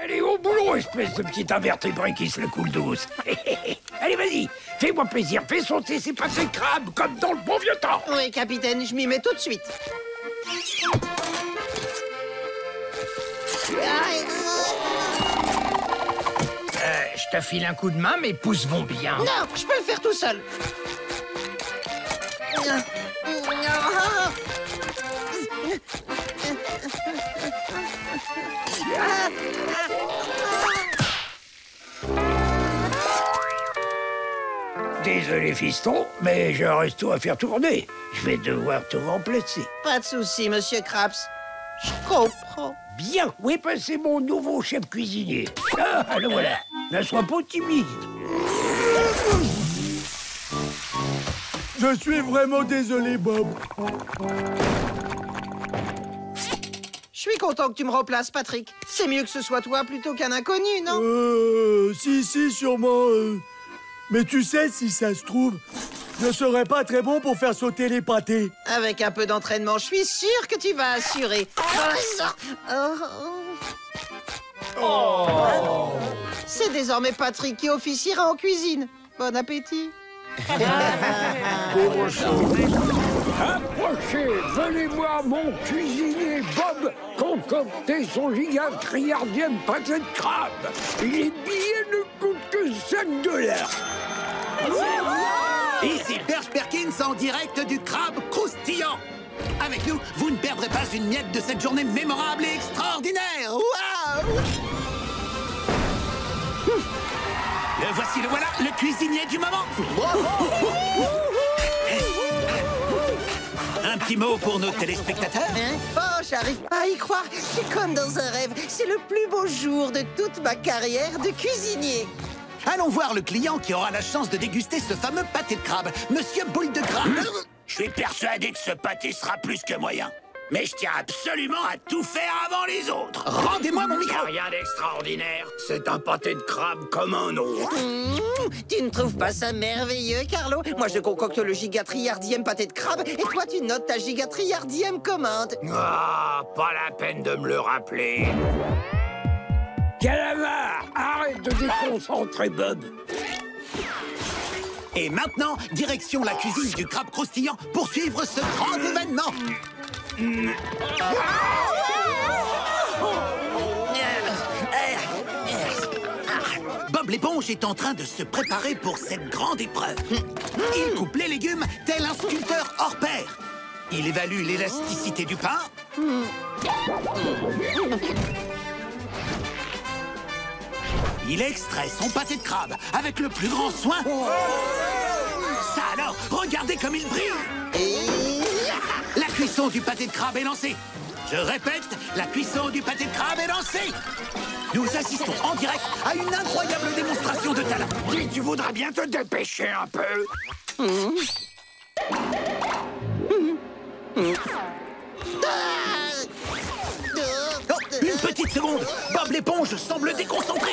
Allez, au boulot, espèce de petit invertébré qui se le coule douce. Allez, vas-y, fais-moi plaisir, fais sauter ces pâtés de crabe comme dans le bon vieux temps. Oui, capitaine, je m'y mets tout de suite. Je te file un coup de main, mes pouces vont bien. Non, je peux le faire tout seul. Désolé, fiston, mais je reste tout à faire tourner. Je vais devoir tout remplacer. Pas de souci, monsieur Krabs. Je comprends. Bien, où est passé mon nouveau chef cuisinier? Ah, le voilà. Ne sois pas timide. Je suis vraiment désolé, Bob. Je suis content que tu me remplaces, Patrick. C'est mieux que ce soit toi plutôt qu'un inconnu, non? Si, sûrement. Mais tu sais, si ça se trouve, je serais pas très bon pour faire sauter les pâtés. Avec un peu d'entraînement, je suis sûr que tu vas assurer. Oh. C'est désormais Patrick qui officiera en cuisine. Bon appétit. Approchez, venez-moi, mon cuisinier Bob, concocter son giga-trilliardième pâté de crabe. Les billets ne coûtent que $5. Ici Perche Perkins en direct du crabe croustillant. Avec nous, vous ne perdrez pas une miette de cette journée mémorable et extraordinaire. Waouh! Le voici, le voilà, le cuisinier du moment. Un petit mot pour nos téléspectateurs. Oh, j'arrive pas à y croire. C'est comme dans un rêve. C'est le plus beau jour de toute ma carrière de cuisinier. Allons voir le client qui aura la chance de déguster ce fameux pâté de crabe, Monsieur Boule de Gras. Je suis persuadé que ce pâté sera plus que moyen. Mais je tiens absolument à tout faire avant les autres. Rendez-moi mon micro. Rien d'extraordinaire. C'est un pâté de crabe comme un autre. Tu ne trouves pas ça merveilleux, Carlo? Moi, je concocte le giga-trilliardième pâté de crabe et toi, tu notes ta giga-trilliardième commande. Ah, pas la peine de me le rappeler. Calamar, arrête de déconcentrer Bob. Et maintenant, direction la cuisine du crabe croustillant pour suivre ce grand événement. Bob l'éponge est en train de se préparer pour cette grande épreuve. Il coupe les légumes tel un sculpteur hors pair. Il évalue l'élasticité du pain. Il extrait son pâté de crabe avec le plus grand soin. Ça alors, regardez comme il brille. La cuisson du pâté de crabe est lancée. Je répète, la cuisson du pâté de crabe est lancée. Nous assistons en direct à une incroyable démonstration de talent. Dis, tu voudrais bien te dépêcher un peu? Oh, une petite seconde. Bob l'éponge semble déconcentré.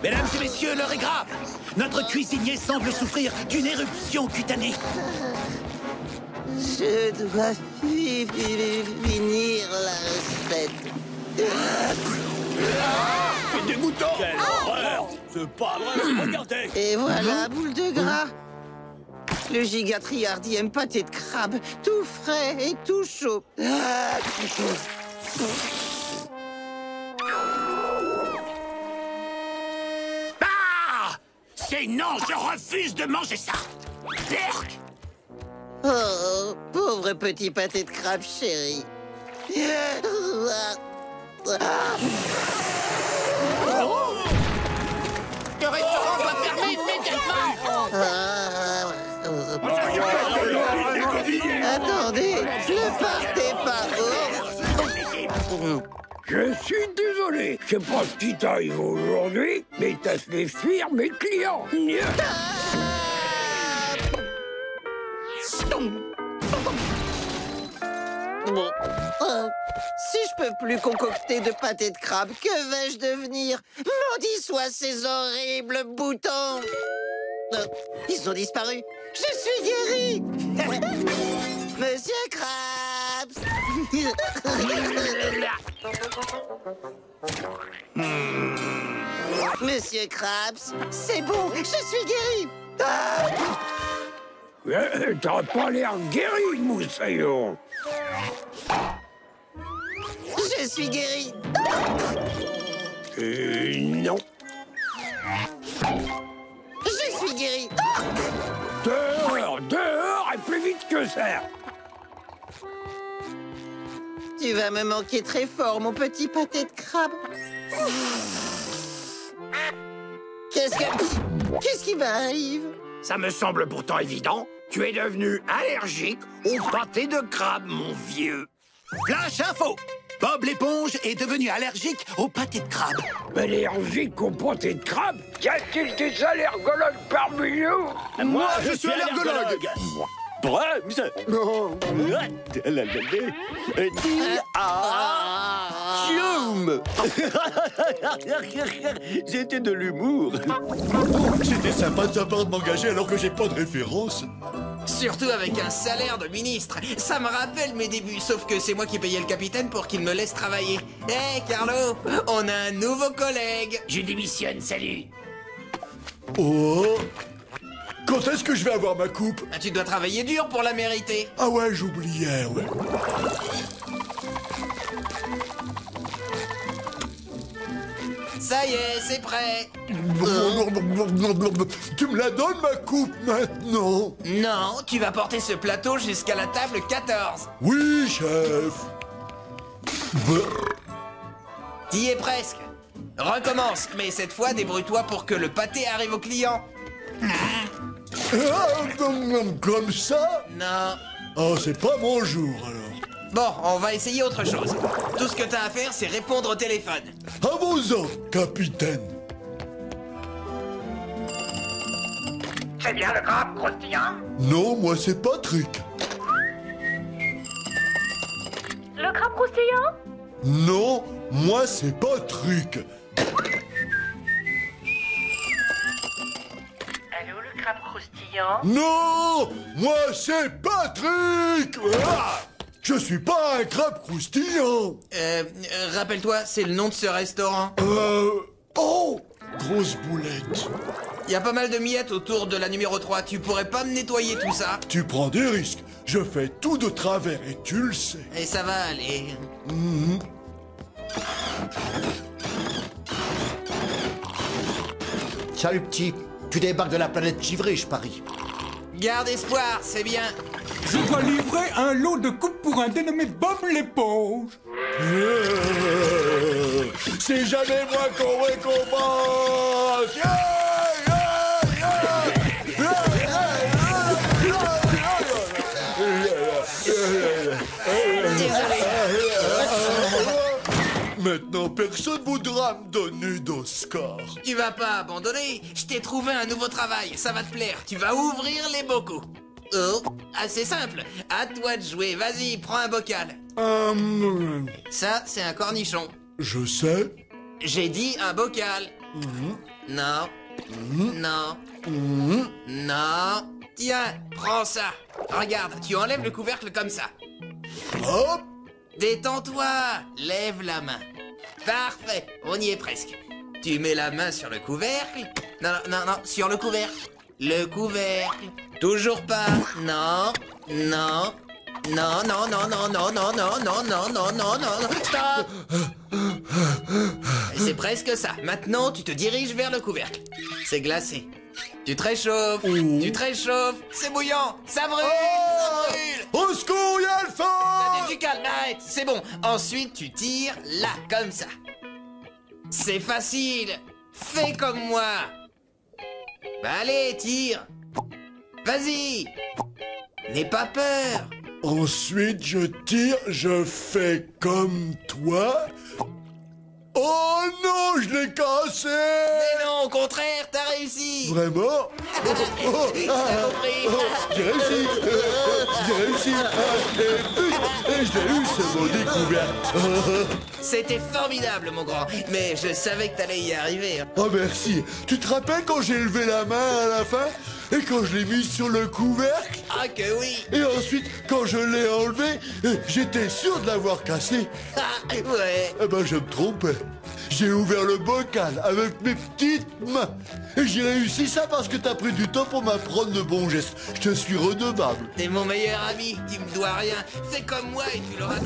Mesdames et messieurs, l'heure est grave. Notre cuisinier semble souffrir d'une éruption cutanée. Je dois finir la recette. C'est dégoûtant. Quelle horreur! C'est pas vrai, regardez! Et voilà, Boule de Gras. Le giga-trilliardième pâté de crabe, tout frais et tout chaud. Ah! C'est non, je refuse de manger ça. Berk! Oh, pauvre petit pâté de crabe chéri. Le restaurant doit fermer immédiatement. Attendez, ne partez pas. Je suis désolé, je sais pas ce qui t'arrive aujourd'hui, mais t'as fait fuir mes clients. Si je peux plus concocter de pâté de crabe, que vais-je devenir? Maudits soient ces horribles boutons! Ils ont disparu. Je suis guéri. Monsieur Krabs. Monsieur Krabs, c'est bon, je suis guéri. T'as pas l'air guéri, Moussaillon. Je suis guéri. Non. Je suis guéri. Dehors, dehors, et plus vite que ça. Tu vas me manquer très fort, mon petit pâté de crabe. Qu'est-ce qui m'arrive? Ça me semble pourtant évident. Tu es devenu allergique au pâté de crabe, mon vieux. Flash info! Bob l'éponge est devenu allergique au pâté de crabe. Allergique au pâté de crabe? Y a-t-il des allergologues parmi nous? Moi, je suis allergologue. Brahms. Non. Dium. C'était de l'humour. C'était sympa de sa part de m'engager alors que j'ai pas de référence. Surtout avec un salaire de ministre. Ça me rappelle mes débuts, sauf que c'est moi qui payais le capitaine pour qu'il me laisse travailler. Hé, Carlo, on a un nouveau collègue. Je démissionne, salut. Oh! Quand est-ce que je vais avoir ma coupe? Ah, tu dois travailler dur pour la mériter. Ah ouais, j'oubliais, ouais. Ça y est, c'est prêt. Tu me la donnes, ma coupe, maintenant? Non, tu vas porter ce plateau jusqu'à la table 14. Oui, chef. T'y es presque. Recommence, mais cette fois, débrouille-toi pour que le pâté arrive au client. Comme ça? Non. Oh, c'est pas mon jour, alors. Bon, on va essayer autre chose. Tout ce que t'as à faire, c'est répondre au téléphone. À vos ordres, capitaine. C'est bien le crabe croustillant? Non, moi, c'est Patrick. Le crabe croustillant? Non, moi, c'est Patrick. Allô, le crabe croustillant? Non, moi, c'est Patrick. Ah, je suis pas un crabe croustillant. Rappelle-toi, c'est le nom de ce restaurant. Oh, grosse boulette. Il y a pas mal de miettes autour de la numéro 3. Tu pourrais pas me nettoyer tout ça? Tu prends des risques. Je fais tout de travers et tu le sais. Et ça va aller. Salut petit, tu débarques de la planète givrée, je parie. Garde espoir, c'est bien. Je dois livrer un lot de coupes pour un dénommé Bob l'éponge. C'est jamais moi qu'on récompense. Maintenant, personne voudra me donner d'Oscar. Tu vas pas abandonner. Je t'ai trouvé un nouveau travail. Ça va te plaire. Tu vas ouvrir les bocaux. Oh, assez simple. À toi de jouer. Vas-y, prends un bocal. Ça, c'est un cornichon. Je sais. J'ai dit un bocal. Non. Non. Non. Tiens, prends ça. Regarde, tu enlèves le couvercle comme ça. Hop. Détends-toi. Lève la main. Parfait, on y est presque. Tu mets la main sur le couvercle. Non, non, non, sur le couvercle. Le couvercle. Toujours pas. Non, non. Non, non, non, non, non, non, non, non, non, non, non, non. Stop. C'est presque ça. Maintenant, tu te diriges vers le couvercle. C'est glacé. Tu te réchauffes. Tu te réchauffes. C'est bouillant. Ça brûle. Ça brûle. Au secours, y'a le feu. Tu calmes, arrête. C'est bon. Ensuite, tu tires là, comme ça. C'est facile. Fais comme moi. Bah allez, tire. Vas-y. N'aie pas peur. Ensuite, je tire, je fais comme toi. Oh non, je l'ai cassé! Mais non, au contraire, t'as réussi. Vraiment? T'as compris. J'ai réussi! J'ai réussi! Et je l'ai eu, c'est mon découvert! C'était formidable, mon grand. Mais je savais que t'allais y arriver. Oh merci! Tu te rappelles quand j'ai levé la main à la fin? Et quand je l'ai mise sur le couvercle? Ah que oui. Et ensuite, quand je l'ai enlevé, j'étais sûr de l'avoir cassé. Ah, ouais. Eh ben, je me trompais. J'ai ouvert le bocal avec mes petites mains. Et j'ai réussi ça parce que t'as pris du temps pour m'apprendre de bons gestes. Je te suis redevable. T'es mon meilleur ami, tu me dois rien. Fais comme moi et tu l'auras.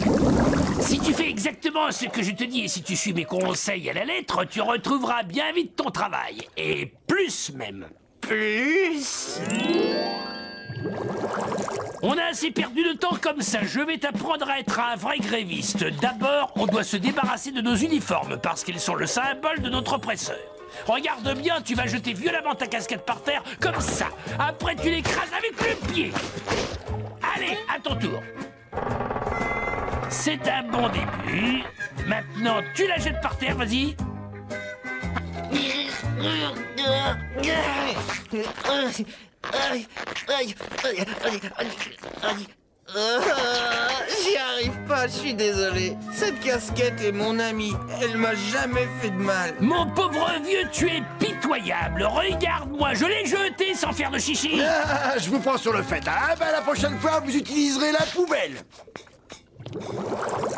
Si tu fais exactement ce que je te dis et si tu suis mes conseils à la lettre, tu retrouveras bien vite ton travail. Et plus même. Plus. On a assez perdu de temps comme ça. Je vais t'apprendre à être un vrai gréviste. D'abord, on doit se débarrasser de nos uniformes parce qu'ils sont le symbole de notre oppresseur. Regarde bien, tu vas jeter violemment ta casquette par terre, comme ça. Après, tu l'écrases avec le pied. Allez, à ton tour. C'est un bon début. Maintenant, tu la jettes par terre, vas-y. J'y arrive pas, je suis désolé. Cette casquette est mon amie. Elle m'a jamais fait de mal. Mon pauvre vieux, tu es pitoyable. Regarde-moi, je l'ai jeté sans faire de chichi. Ah, je vous prends sur le fait. Ah, ben la prochaine fois, vous utiliserez la poubelle.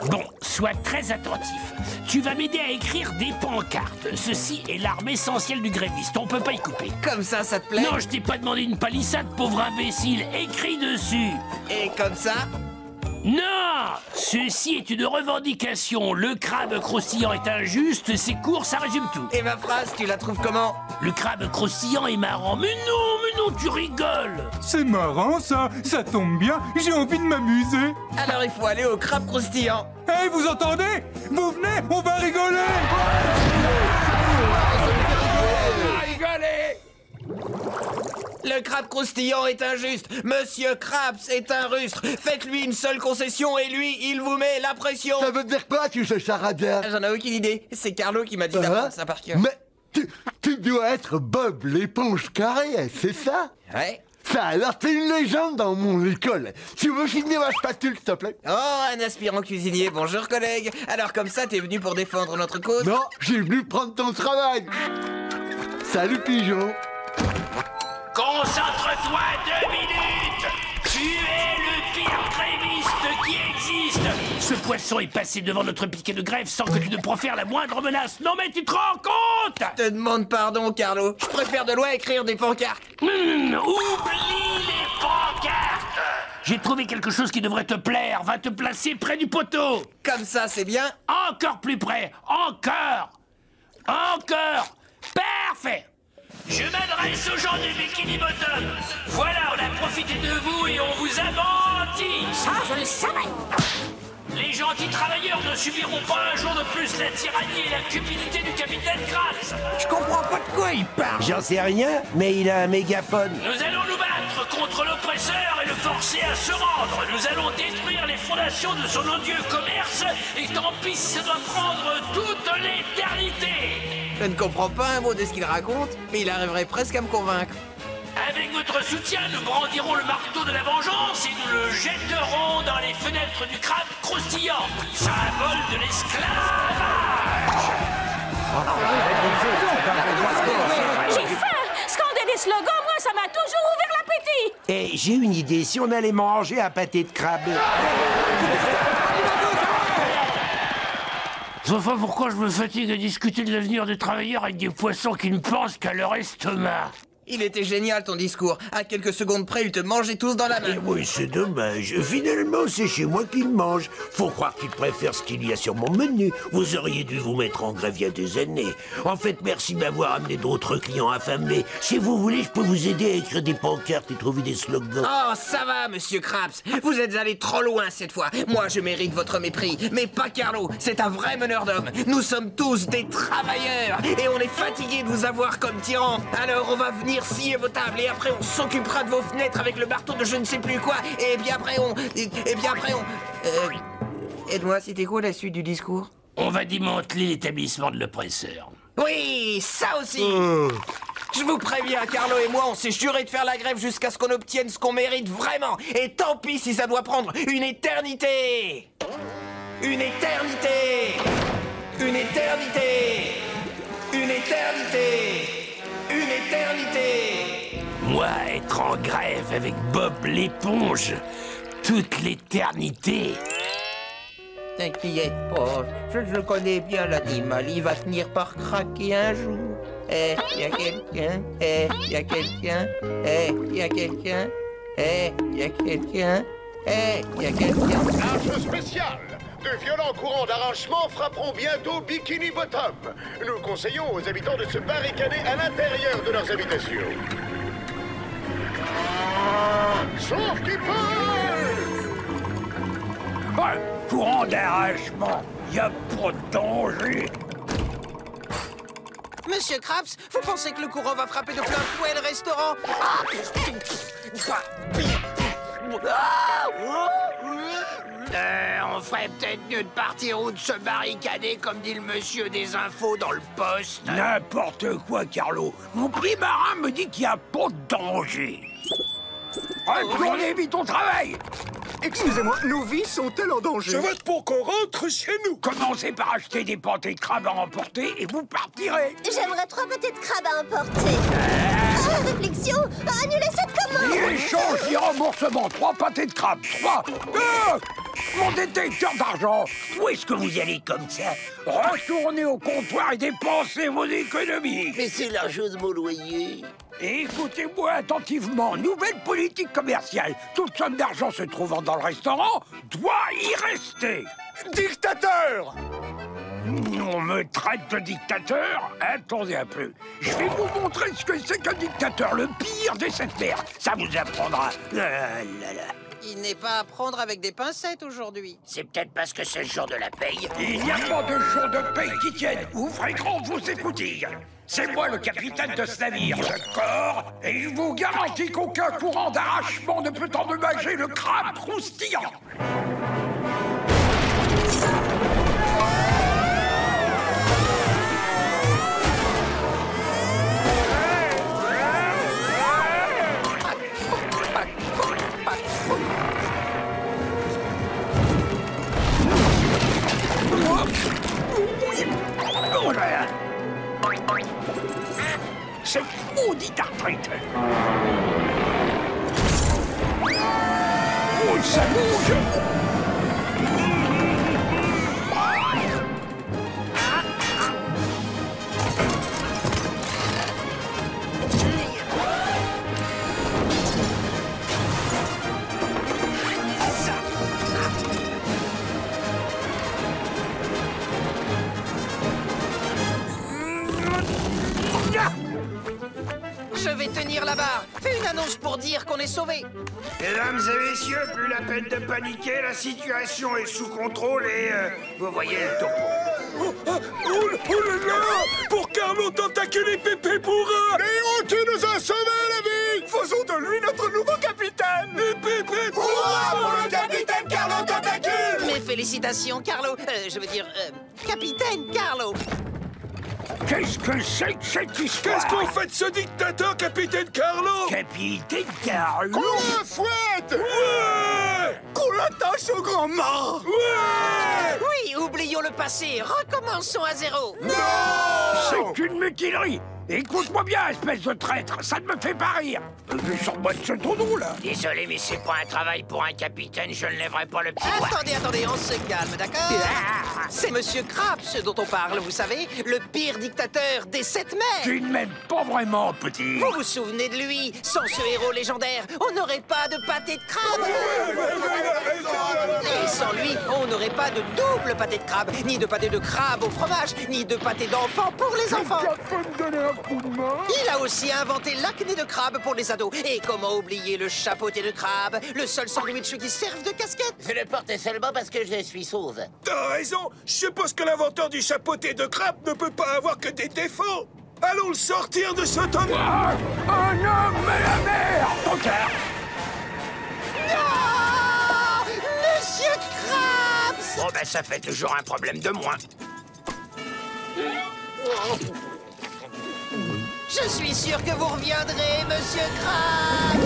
Bon, sois très attentif. Tu vas m'aider à écrire des pancartes. Ceci est l'arme essentielle du gréviste. On peut pas y couper. Comme ça te plaît? Non, je t'ai pas demandé une palissade, pauvre imbécile. Écris dessus. Et comme ça? Non! Ceci est une revendication. Le crabe croustillant est injuste, c'est court, ça résume tout. Et ma phrase, tu la trouves comment? Le crabe croustillant est marrant. Mais non, tu rigoles! C'est marrant ça tombe bien, j'ai envie de m'amuser. Alors il faut aller au crabe croustillant. Hé, vous entendez? Vous venez, on va rigoler. Le crabe croustillant est injuste. Monsieur Krabs est un rustre. Faites-lui une seule concession et lui, il vous met la pression. Ça veut dire quoi, tu ce charabia? J'en ai aucune idée. C'est Carlo qui m'a dit d'apprendre ça par cœur. Mais tu dois être Bob l'éponge carrée, c'est ça? Ouais. Ça alors, t'es une légende dans mon école. Tu veux finir ma spatule, s'il te plaît? Oh, un aspirant cuisinier. Bonjour, collègue. Alors comme ça, t'es venu pour défendre notre cause? Non, j'ai venu prendre ton travail. Salut, pigeon. Concentre-toi 2 minutes! Tu es le pire gréviste qui existe! Ce poisson est passé devant notre piquet de grève sans que tu ne profères la moindre menace. Non mais tu te rends compte? Je te demande pardon, Carlo. Je préfère de loin écrire des pancartes. Oublie les pancartes! J'ai trouvé quelque chose qui devrait te plaire. Va te placer près du poteau. Comme ça, c'est bien? Encore plus près. Encore. Parfait. Je m'adresse aux gens du Bikini Bottom. Voilà, on a profité de vous et on vous a menti. Ça, je le savais. Les gentils travailleurs ne subiront pas un jour de plus la tyrannie et la cupidité du capitaine Krabs. Je comprends pas de quoi il parle. J'en sais rien, mais il a un mégaphone. Nous allons nous battre contre l'oppresseur et le forcer à se rendre. Nous allons détruire les fondations de son odieux commerce et tant pis si ça doit prendre toute l'éternité. Je ne comprends pas un mot de ce qu'il raconte, mais il arriverait presque à me convaincre. Avec votre soutien, nous brandirons le marteau de la vengeance et nous le jetterons dans les fenêtres du crabe croustillant, symbole de l'esclavage. J'ai faim. Scander des slogans, moi, ça m'a toujours ouvert l'appétit. Et j'ai une idée, si on allait manger un pâté de crabe. Je vois pas pourquoi je me fatigue à discuter de l'avenir des travailleurs avec des poissons qui ne pensent qu'à leur estomac. Il était génial ton discours. À quelques secondes près, ils te mangeaient tous dans la main. Et oui, c'est dommage. Finalement, c'est chez moi qu'ils mangent. Faut croire qu'ils préfèrent ce qu'il y a sur mon menu. Vous auriez dû vous mettre en grève il y a des années. En fait, merci de m'avoir amené d'autres clients affamés. Si vous voulez, je peux vous aider à écrire des pancartes et trouver des slogans. Oh, ça va, monsieur Krabs. Vous êtes allé trop loin cette fois. Moi, je mérite votre mépris. Mais pas Carlo. C'est un vrai meneur d'hommes. Nous sommes tous des travailleurs. Et on est fatigués de vous avoir comme tyran. Alors, on va venir scier vos tables et après on s'occupera de vos fenêtres avec le marteau de je ne sais plus quoi et bien après on... Aide-moi, c'était quoi la suite du discours? On va démanteler l'établissement de l'oppresseur. Oui, ça aussi. Je vous préviens, Carlo et moi, on s'est juré de faire la grève jusqu'à ce qu'on obtienne ce qu'on mérite vraiment. Et tant pis si ça doit prendre une éternité. Une éternité. Une éternité. Une éternité. Une éternité. Moi, être en grève avec Bob l'éponge, toute l'éternité. T'inquiète pas, je connais bien l'animal, il va finir par craquer un jour. Eh, y a quelqu'un, y a quelqu'un, y a quelqu'un, y a quelqu'un, y a quelqu'un. Marche spéciale. De violents courants d'arrachement frapperont bientôt Bikini Bottom. Nous conseillons aux habitants de se barricader à l'intérieur de leurs habitations. Sauf qu'ils peuvent! Ouais, courant d'arrachement, y a pas de danger. Monsieur Krabs, vous pensez que le courant va frapper de plein fouet le restaurant? On ferait peut-être mieux de partir ou de se barricader, comme dit le monsieur des infos dans le poste. N'importe quoi, Carlo. Mon petit marin me dit qu'il n'y a pas de danger. Retournez vite au travail. Excusez-moi, nos vies sont-elles en danger? Je vote pour qu'on rentre chez nous. Commencez par acheter des pâtés de crabe à emporter et vous partirez. J'aimerais 3 pâtés de crabe à emporter. Réflexion, annulez cette commande. Échange et remboursement, 3 pâtés de crabe, 3. Mon détecteur d'argent. Où est-ce que vous allez comme ça? Retournez au comptoir et dépensez vos économies. Mais c'est l'argent de mon loyer. Écoutez-moi attentivement. Nouvelle politique commerciale. Toute somme d'argent se trouvant dans le restaurant doit y rester. Dictateur! On me traite de dictateur? Attendez un peu. Je vais vous montrer ce que c'est qu'un dictateur, le pire de cette terre. Ça vous apprendra. Il n'est pas à prendre avec des pincettes aujourd'hui. C'est peut-être parce que c'est le jour de la paye. Il n'y a pas de jour de paye qui tienne. Ouvrez grand vos écoutilles. C'est moi le capitaine de ce navire, d'accord? Et je vous garantis qu'aucun courant d'arrachement ne peut endommager le crabe croustillant. C'est maudit arthrite. Oh, ça bouge. Je vais tenir la barre. Fais une annonce pour dire qu'on est sauvés. Mesdames et messieurs, plus la peine de paniquer, la situation est sous contrôle et vous voyez le topo. Oh là là! Pour Carlo Tentacule et Pépé Bourrin! Les héros qui nous a sauvé la vie! Faisons de lui notre nouveau capitaine! Et Pépé Bourrin pour le capitaine Carlo Tentacule! Mes félicitations, Carlo. Capitaine Carlo. Qu'est-ce que c'est que cette histoire? Qu'est-ce qu'on fait de ce dictateur, capitaine Carlo? Capitaine Carlo? Qu'on la fouette! Ouais! Qu'on l'attache au grand mât! Ouais! Oui, oublions le passé. Recommençons à zéro. Non! C'est une mutinerie! Écoute-moi bien, espèce de traître, ça ne me fait pas rire. Sors-moi de ce tonneau, là. Désolé, mais c'est pas un travail pour un capitaine, je ne lèverai pas le petit doigt. Attendez, on se calme, d'accord? C'est Monsieur Krabs dont on parle, vous savez, le pire dictateur des 7 mers. Tu ne m'aimes pas vraiment, petit. Vous vous souvenez de lui? Sans ce héros légendaire, on n'aurait pas de pâté de crabe. Et sans lui, on n'aurait pas de double pâté de crabe, ni de pâté de crabe au fromage, ni de pâté d'enfant pour les enfants. Il a aussi inventé l'acné de crabe pour les ados. Et comment oublier le chapeauté de crabe, le seul sandwich qui serve de casquette? Je le porte seulement parce que je suis sauve. T'as raison. Je suppose que l'inventeur du chapeauté de crabe ne peut pas avoir que des défauts. Allons le sortir de ce tonneau. Un homme à la mer. Non! Monsieur Krabs! Bon, ben, ça fait toujours un problème de moins. Je suis sûr que vous reviendrez, Monsieur Krabs.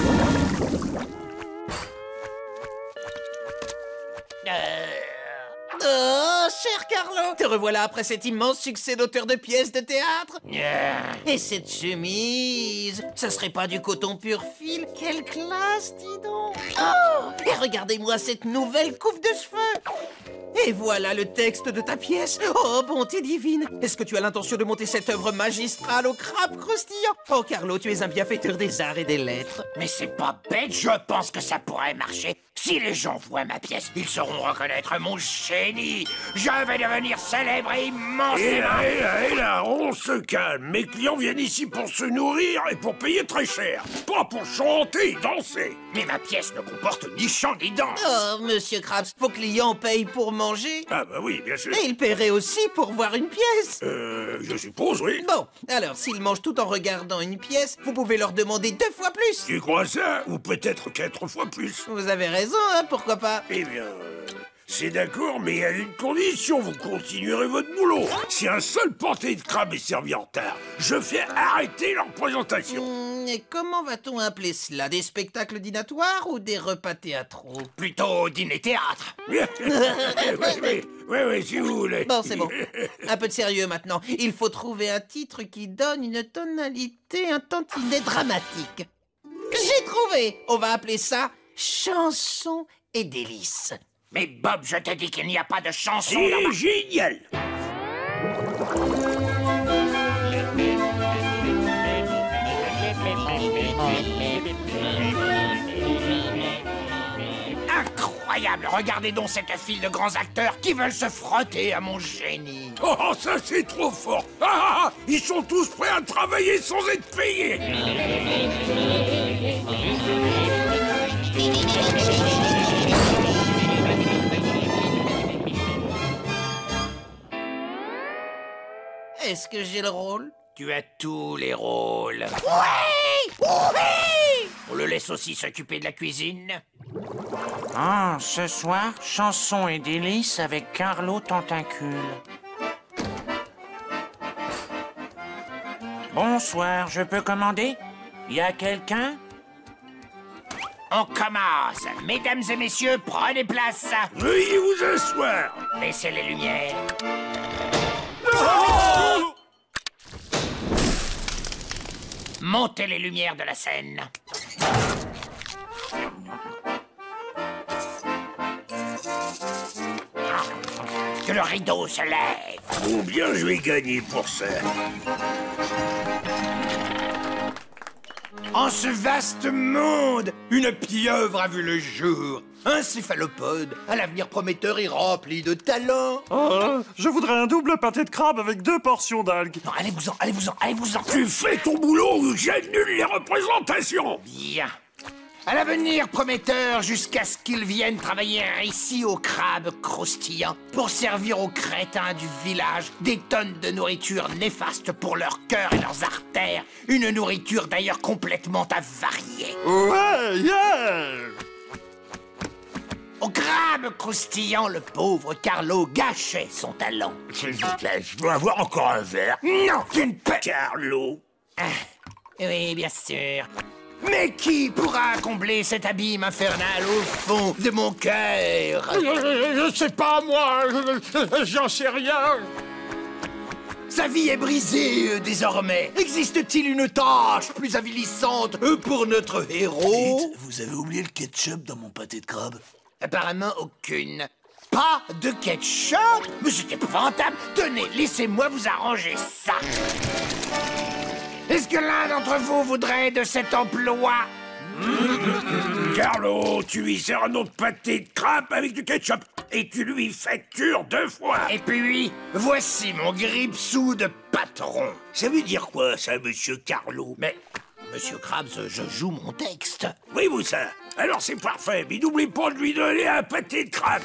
Oh, cher Carlo, te revoilà après cet immense succès d'auteur de pièces de théâtre. Et cette chemise, ça serait pas du coton pur fil? Quelle classe, dis donc. Oh, et regardez-moi cette nouvelle coupe de cheveux. Et voilà le texte de ta pièce. Oh, bonté divine. Est-ce que tu as l'intention de monter cette œuvre magistrale au crabe croustillant? Oh, Carlo, tu es un bienfaiteur des arts et des lettres. Mais c'est pas bête, je pense que ça pourrait marcher. Si les gens voient ma pièce, ils sauront reconnaître mon génie. Je vais devenir célèbre et immensément. Et là, on se calme. Mes clients viennent ici pour se nourrir et pour payer très cher. Pas pour chanter et danser. Mais ma pièce ne comporte ni chant ni danse. Oh, Monsieur Krabs, vos clients payent pour manger? Ah bah oui, bien sûr. Et ils paieraient aussi pour voir une pièce? Je suppose, oui. Bon, alors, s'ils mangent tout en regardant une pièce, vous pouvez leur demander 2 fois plus. Tu crois ça? Ou peut-être 4 fois plus. Vous avez raison, hein, pourquoi pas? Eh bien, c'est d'accord, mais à une condition, vous continuerez votre boulot. Si un seul pâté de crabe est servi en retard, je fais arrêter leur présentation. Et comment va-t-on appeler cela? Des spectacles dînatoires ou des repas théâtraux? Plutôt dîner-théâtre. Oui, si vous voulez. Bon, c'est bon. Un peu de sérieux maintenant. Il faut trouver un titre qui donne une tonalité un tantinet dramatique. J'ai trouvé! On va appeler ça Chanson et délices. Mais Bob, je te dis qu'il n'y a pas de chanson C'est dans ma... génial. Incroyable! Regardez donc cette file de grands acteurs qui veulent se frotter à mon génie. Oh, ça c'est trop fort. Ah, ils sont tous prêts à travailler sans être payés. Est-ce que j'ai le rôle? Tu as tous les rôles. Oui! Oui! On le laisse aussi s'occuper de la cuisine. Ah, ce soir, chanson et délices avec Carlo Tentacule. Bonsoir, je peux commander? Y a quelqu'un? On commence. Mesdames et messieurs, prenez place. Veuillez vous asseoir. Baissez les lumières. Montez les lumières de la scène. Que le rideau se lève. Combien je vais gagner pour ça? En ce vaste monde, une pieuvre a vu le jour. Un céphalopode à l'avenir prometteur et rempli de talent. Oh, je voudrais un double pâté de crabe avec 2 portions d'algues. Non, allez-vous-en, allez-vous-en, allez-vous-en. Tu fais ton boulot ou j'annule les représentations. Bien. À l'avenir prometteur jusqu'à ce qu'ils viennent travailler ici au crabe croustillant pour servir aux crétins du village des tonnes de nourriture néfaste pour leur cœur et leurs artères. Une nourriture d'ailleurs complètement avariée. Ouais, yeah! Au crabe croustillant, le pauvre Carlo gâchait son talent. S'il vous plaît, je dois avoir encore un verre. Non, tu ne peux... Carlo. Ah, oui, bien sûr. Mais qui pourra combler cet abîme infernal au fond de mon cœur? Je sais pas, moi, j'en sais rien. Sa vie est brisée désormais. Existe-t-il une tâche plus avilissante pour notre héros? Dites, vous avez oublié le ketchup dans mon pâté de crabe? Apparemment aucune. Pas de ketchup? Mais c'est épouvantable. Tenez, laissez-moi vous arranger ça. Est-ce que l'un d'entre vous voudrait de cet emploi? Carlo, tu lui sers un autre pâté de crabe avec du ketchup et tu lui factures 2 fois. Et puis, voici mon gripsou de patron. Ça veut dire quoi, ça, monsieur Carlo? Mais, monsieur Krabs, je joue mon texte. Oui, vous ça. Alors c'est parfait, mais n'oublie pas de lui donner un pâté de crabe.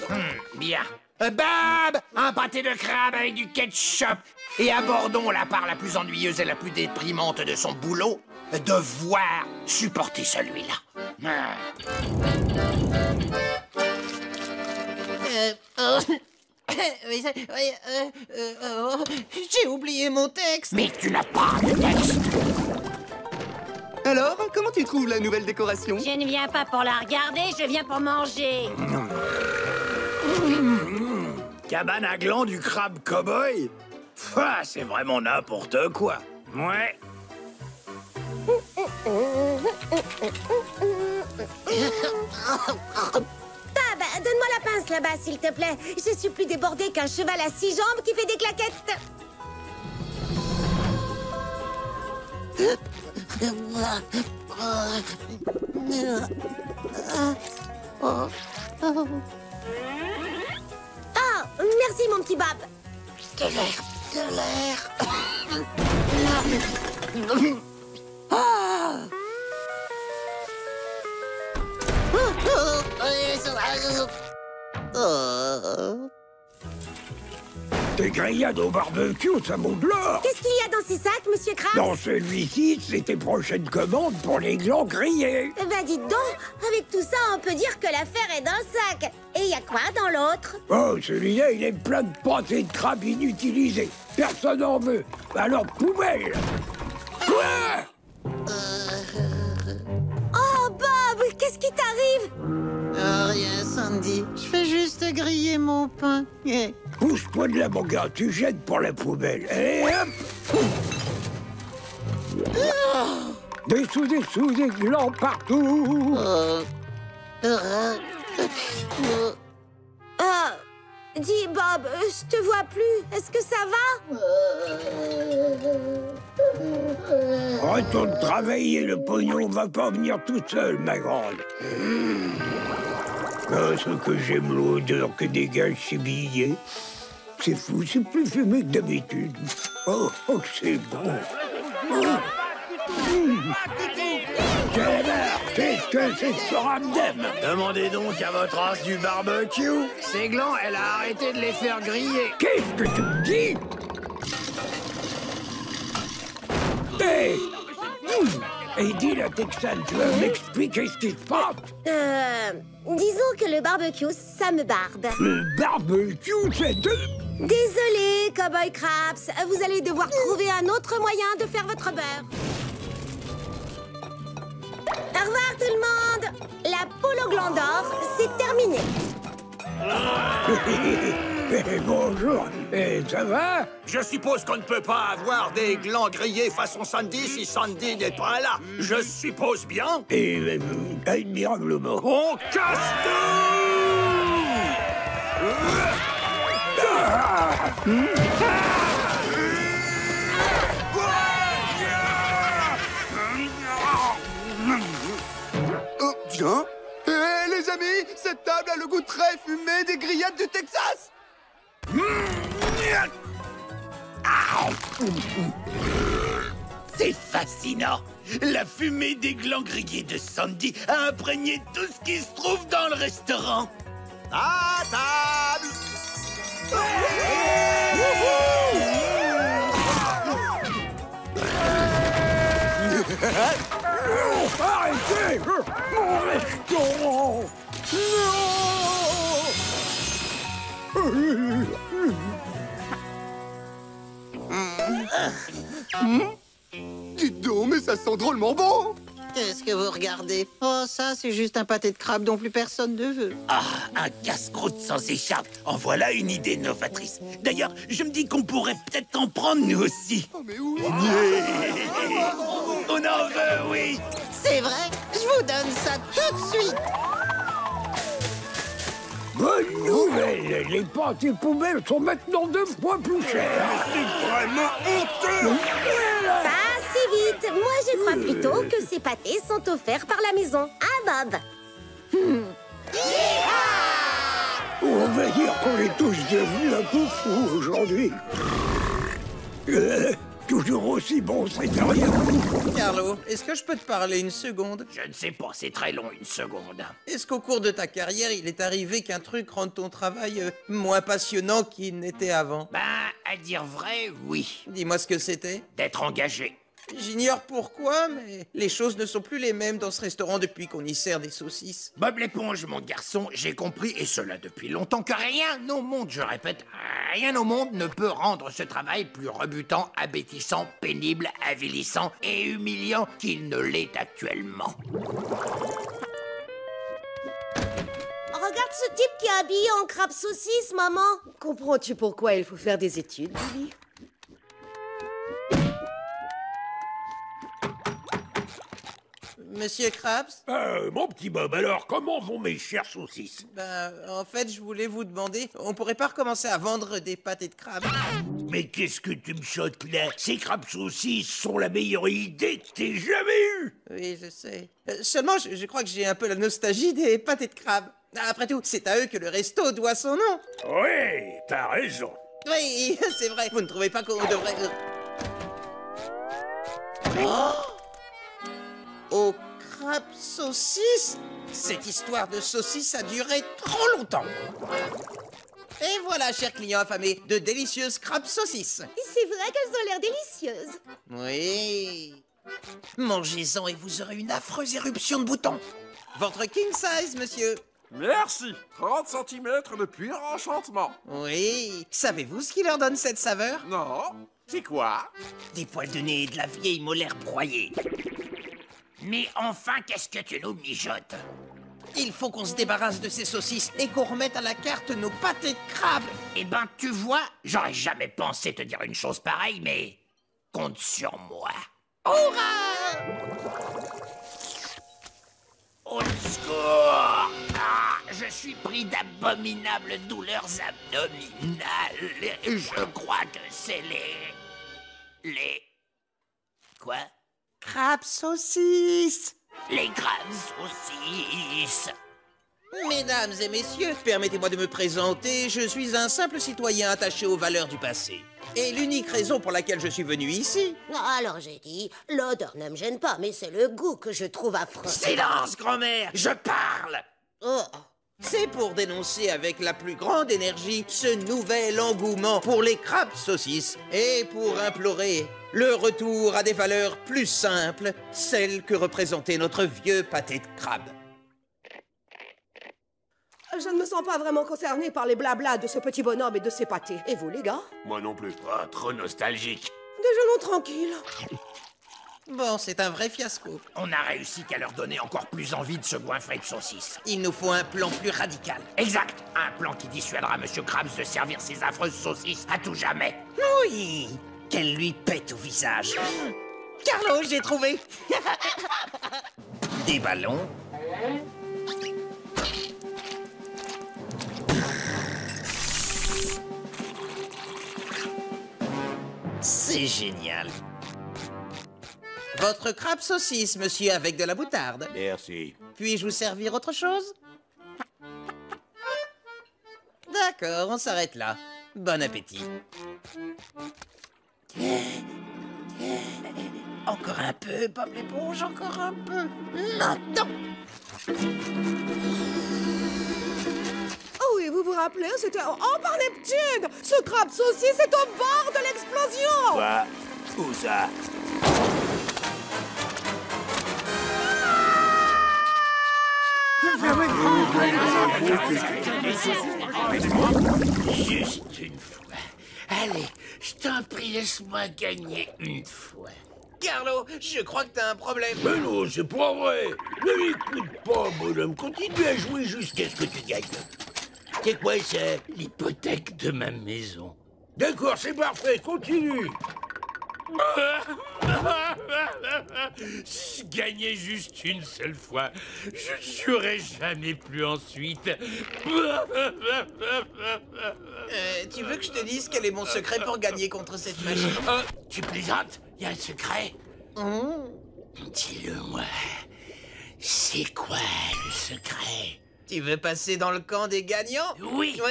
Bien. Bob, un pâté de crabe avec du ketchup. Et abordons la part la plus ennuyeuse et la plus déprimante de son boulot, devoir supporter celui-là. J'ai oublié mon texte. Mais tu n'as pas de texte. Alors, comment tu trouves la nouvelle décoration? Je ne viens pas pour la regarder, je viens pour manger. Cabane à gland du crabe cow-boy? Ah, c'est vraiment n'importe quoi. Ouais. Tab, donne-moi la pince là-bas, s'il te plaît. Je suis plus débordée qu'un cheval à 6 jambes qui fait des claquettes. Ah, merci mon petit Bob. De l'air. Des grillades au barbecue, ça vaut de l'or. Qu'est-ce qu'il y a dans ces sacs, monsieur Krabs? Dans celui-ci, c'est tes prochaines commandes pour les glands grillés. Bah dites donc, avec tout ça, on peut dire que l'affaire est dans le sac. Et il y a quoi dans l'autre? Oh, celui-là, il est plein de pâtés de crabe inutilisés. Personne n'en veut. Alors, poubelle. Quoi? Oh, Bob, qu'est-ce qui t'arrive? Rien, Sandy. Je fais juste griller mon pain. Pousse-toi de là, mon gars. Tu jettes pour la poubelle. Et hop! Des glands partout. Dis, Bob, je te vois plus. Est-ce que ça va? Retourne travailler, le pognon va pas venir tout seul, ma grande. Ah, ce que j'aime l'odeur que dégage ces billets. C'est fou, c'est plus fumé que d'habitude. Oh, c'est bon. Qu'est-ce que c'est que ce ramdam? Demandez donc à votre race du barbecue. Ces glands, elle a arrêté de les faire griller. Qu'est-ce que tu me dis? Hey! Et dis la Texane, tu vas m'expliquer ce qui se passe? Disons que le barbecue, ça me barbe. Le barbecue, c'est de... Désolé, Cowboy Craps. Vous allez devoir trouver un autre moyen de faire votre beurre. Au revoir, tout le monde. La poule au gland d'or, c'est terminé. Bonjour, ça va? Je suppose qu'on ne peut pas avoir des glands grillés façon Sandy si Sandy n'est pas là. Je suppose bien. Et admirablement. On casse Oh, tiens. Hé, les amis, cette table a le goût très fumé des grillades du Texas. C'est fascinant. La fumée des glands grillés de Sandy a imprégné tout ce qui se trouve dans le restaurant. À table. Arrêtez! Mon restaurant! Dites donc, mais ça sent drôlement bon! Qu'est-ce que vous regardez? Oh, ça, c'est juste un pâté de crabe dont plus personne ne veut. Ah, un casse-croûte sans écharpe. En voilà une idée novatrice. D'ailleurs, je me dis qu'on pourrait peut-être en prendre nous aussi. Oh, mais oui! On en veut, oui! C'est vrai? Je vous donne ça tout de suite! Bonne nouvelle! Les pâtés poubelles sont maintenant 2 fois plus chers. C'est vraiment honteux! Pas si vite. Moi, je crois plutôt que ces pâtés sont offerts par la maison. Ah, Bob? On va dire qu'on est tous devenus un peu fous aujourd'hui. Toujours aussi bon, c'est rien. Carlo, est-ce que je peux te parler une seconde? Je ne sais pas, c'est très long, une seconde. Est-ce qu'au cours de ta carrière, il est arrivé qu'un truc rende ton travail moins passionnant qu'il n'était avant? Ben, à dire vrai, oui. Dis-moi ce que c'était. D'être engagé. J'ignore pourquoi, mais les choses ne sont plus les mêmes dans ce restaurant depuis qu'on y sert des saucisses. Bob l'éponge, mon garçon, j'ai compris, et cela depuis longtemps, que rien au monde, je répète, rien au monde ne peut rendre ce travail plus rebutant, abétissant, pénible, avilissant et humiliant qu'il ne l'est actuellement. Regarde ce type qui est habillé en crabe saucisse, maman. Comprends-tu pourquoi il faut faire des études, Billy? Monsieur Krabs? Mon petit Bob, alors, comment vont mes chères saucisses? En fait, je voulais vous demander, on pourrait pas recommencer à vendre des pâtés de crabe? Mais qu'est-ce que tu me chotes là? Ces crabes saucisses sont la meilleure idée que t'aies jamais eue! Oui, je sais. Seulement, je crois que j'ai un peu la nostalgie des pâtés de crabe. Après tout, c'est à eux que le resto doit son nom. Oui, t'as raison. Oui, c'est vrai. Vous ne trouvez pas qu'on devrait... Au crabe saucisse? Cette histoire de saucisse a duré trop longtemps. Et voilà, chers clients affamés, de délicieuses crabes saucisses. C'est vrai qu'elles ont l'air délicieuses. Oui. Mangez-en et vous aurez une affreuse éruption de boutons. Votre king size, monsieur. Merci. 30 cm de pur enchantement. Oui. Savez-vous ce qui leur donne cette saveur? Non. C'est quoi? Des poils de nez et de la vieille molaire broyée. Mais enfin, qu'est-ce que tu nous mijotes? Il faut qu'on se débarrasse de ces saucisses et qu'on remette à la carte nos pâtés de crabe. Eh ben, tu vois, j'aurais jamais pensé te dire une chose pareille, mais compte sur moi. Hurrah! Au secours! Ah, je suis pris d'abominables douleurs abdominales. Je crois que c'est les... Quoi? Crabes saucisses! Les crabes saucisses! Mesdames et messieurs, permettez-moi de me présenter. Je suis un simple citoyen attaché aux valeurs du passé. Et l'unique raison pour laquelle je suis venu ici... Alors j'ai dit, l'odeur ne me gêne pas, mais c'est le goût que je trouve affreux. Silence, grand-mère! Je parle! Oh. C'est pour dénoncer avec la plus grande énergie ce nouvel engouement pour les crabes saucisses et pour implorer le retour à des valeurs plus simples, celles que représentait notre vieux pâté de crabe. Je ne me sens pas vraiment concerné par les blablas de ce petit bonhomme et de ses pâtés. Et vous, les gars? Moi non plus. Pas trop nostalgique. Déjeunons tranquille. Bon, c'est un vrai fiasco. On n'a réussi qu'à leur donner encore plus envie de se goinfrer de saucisses. Il nous faut un plan plus radical. Exact. Un plan qui dissuadera Monsieur Krabs de servir ses affreuses saucisses à tout jamais. Oui, qu'elle lui pète au visage. Carlo, j'ai trouvé. Des ballons. C'est génial. Votre crabe saucisse, monsieur, avec de la moutarde. Merci. Puis-je vous servir autre chose? D'accord, on s'arrête là. Bon appétit. Encore un peu, Bob l'éponge, encore un peu. Maintenant. Oh oui, vous vous rappelez, c'était... Oh, par Neptune! Ce crabe saucisse est au bord de l'explosion! Quoi? Où ça? Juste une fois. Allez, je t'en prie, laisse-moi gagner une fois. Carlo, je crois que t'as un problème. Mais non, c'est pas vrai. Ne l'écoute pas, bonhomme. Continue à jouer jusqu'à ce que tu gagnes. C'est quoi ça? L'hypothèque de ma maison. D'accord, c'est parfait. Continue. Si je gagnais juste une seule fois, je jouerais jamais plus ensuite. Tu veux que je te dise quel est mon secret pour gagner contre cette machine? Tu plaisantes? Il y a un secret? Dis-le-moi. C'est quoi le secret? Tu veux passer dans le camp des gagnants? Oui. Oh,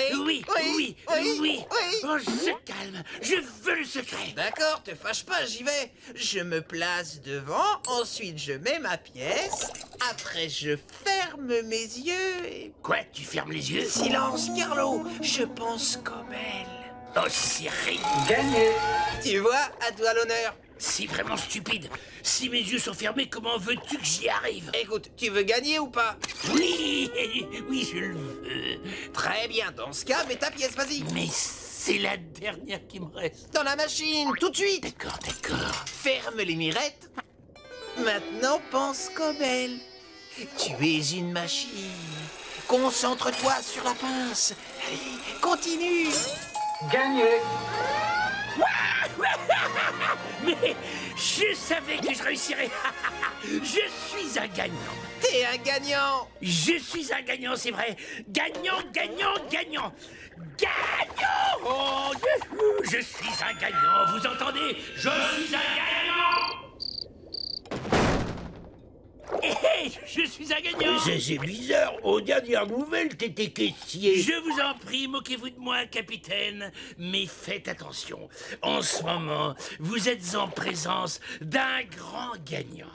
se calme. Je veux le secret. D'accord, te fâche pas, j'y vais. Je me place devant, ensuite je mets ma pièce, après je ferme mes yeux et... Quoi, tu fermes les yeux? Silence, Carlo, je pense comme elle. Oh, Cyril. Gagné. Tu vois, à toi l'honneur. C'est vraiment stupide. Si mes yeux sont fermés, comment veux-tu que j'y arrive? Écoute, tu veux gagner ou pas? Oui, oui, je le veux. Très bien, dans ce cas, mets ta pièce, vas-y. Mais c'est la dernière qui me reste. Dans la machine, tout de suite. D'accord, d'accord. Ferme les mirettes. Maintenant, pense comme elle. Tu es une machine. Concentre-toi sur la pince. Allez, continue. Gagné. Mais je savais que je réussirais. Je suis un gagnant. T'es un gagnant. Je suis un gagnant, c'est vrai. Gagnant, gagnant, gagnant. Gagnant. Oh, je suis un gagnant, vous entendez? Je suis un gagnant. Je suis un gagnant. C'est bizarre. Aux dernières nouvelles, t'étais caissier. Je vous en prie, moquez-vous de moi, capitaine. Mais faites attention. En ce moment, vous êtes en présence d'un grand gagnant.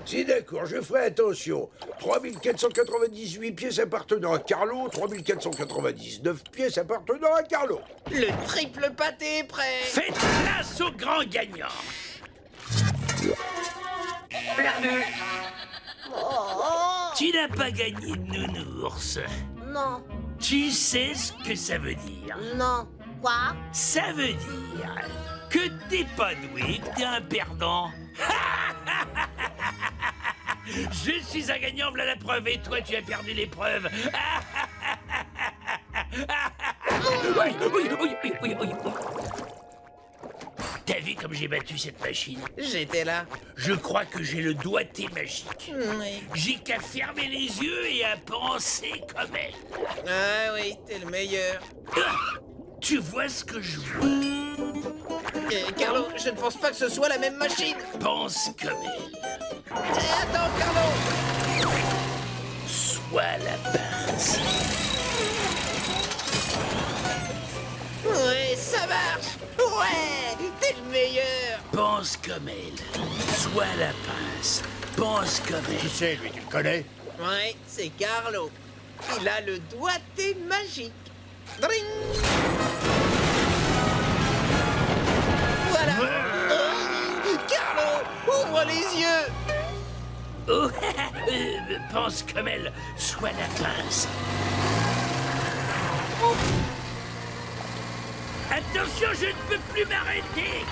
C'est d'accord, je ferai attention. 3498 pièces appartenant à Carlo, 3499 pièces appartenant à Carlo. Le triple pâté est prêt. Faites place au grand gagnant. Perdu. Oh. Tu n'as pas gagné, nounours. Non. Tu sais ce que ça veut dire? Non. Quoi? Ça veut dire que t'es pas doué, que t'es un perdant. Je suis un gagnant, voilà la preuve, et toi tu as perdu l'épreuve. T'as vu comme j'ai battu cette machine? J'étais là. Je crois que j'ai le doigté magique. Oui. J'ai qu'à fermer les yeux et à penser comme elle. Ah oui, t'es le meilleur. Tu vois ce que je vois? Carlo, je ne pense pas que ce soit la même machine. Pense comme elle. Attends, Carlo. Sois la pince. Ouais, ça marche. Ouais, t'es le meilleur. Pense comme elle. Sois la pince. Pense comme elle. Qui c'est, lui, tu le connais? Ouais, c'est Carlo. Il a le doigté magique. Dring. Voilà. Carlo, ouvre les yeux. Oh, pense comme elle. Sois la pince. Oh. Attention, je ne peux plus m'arrêter.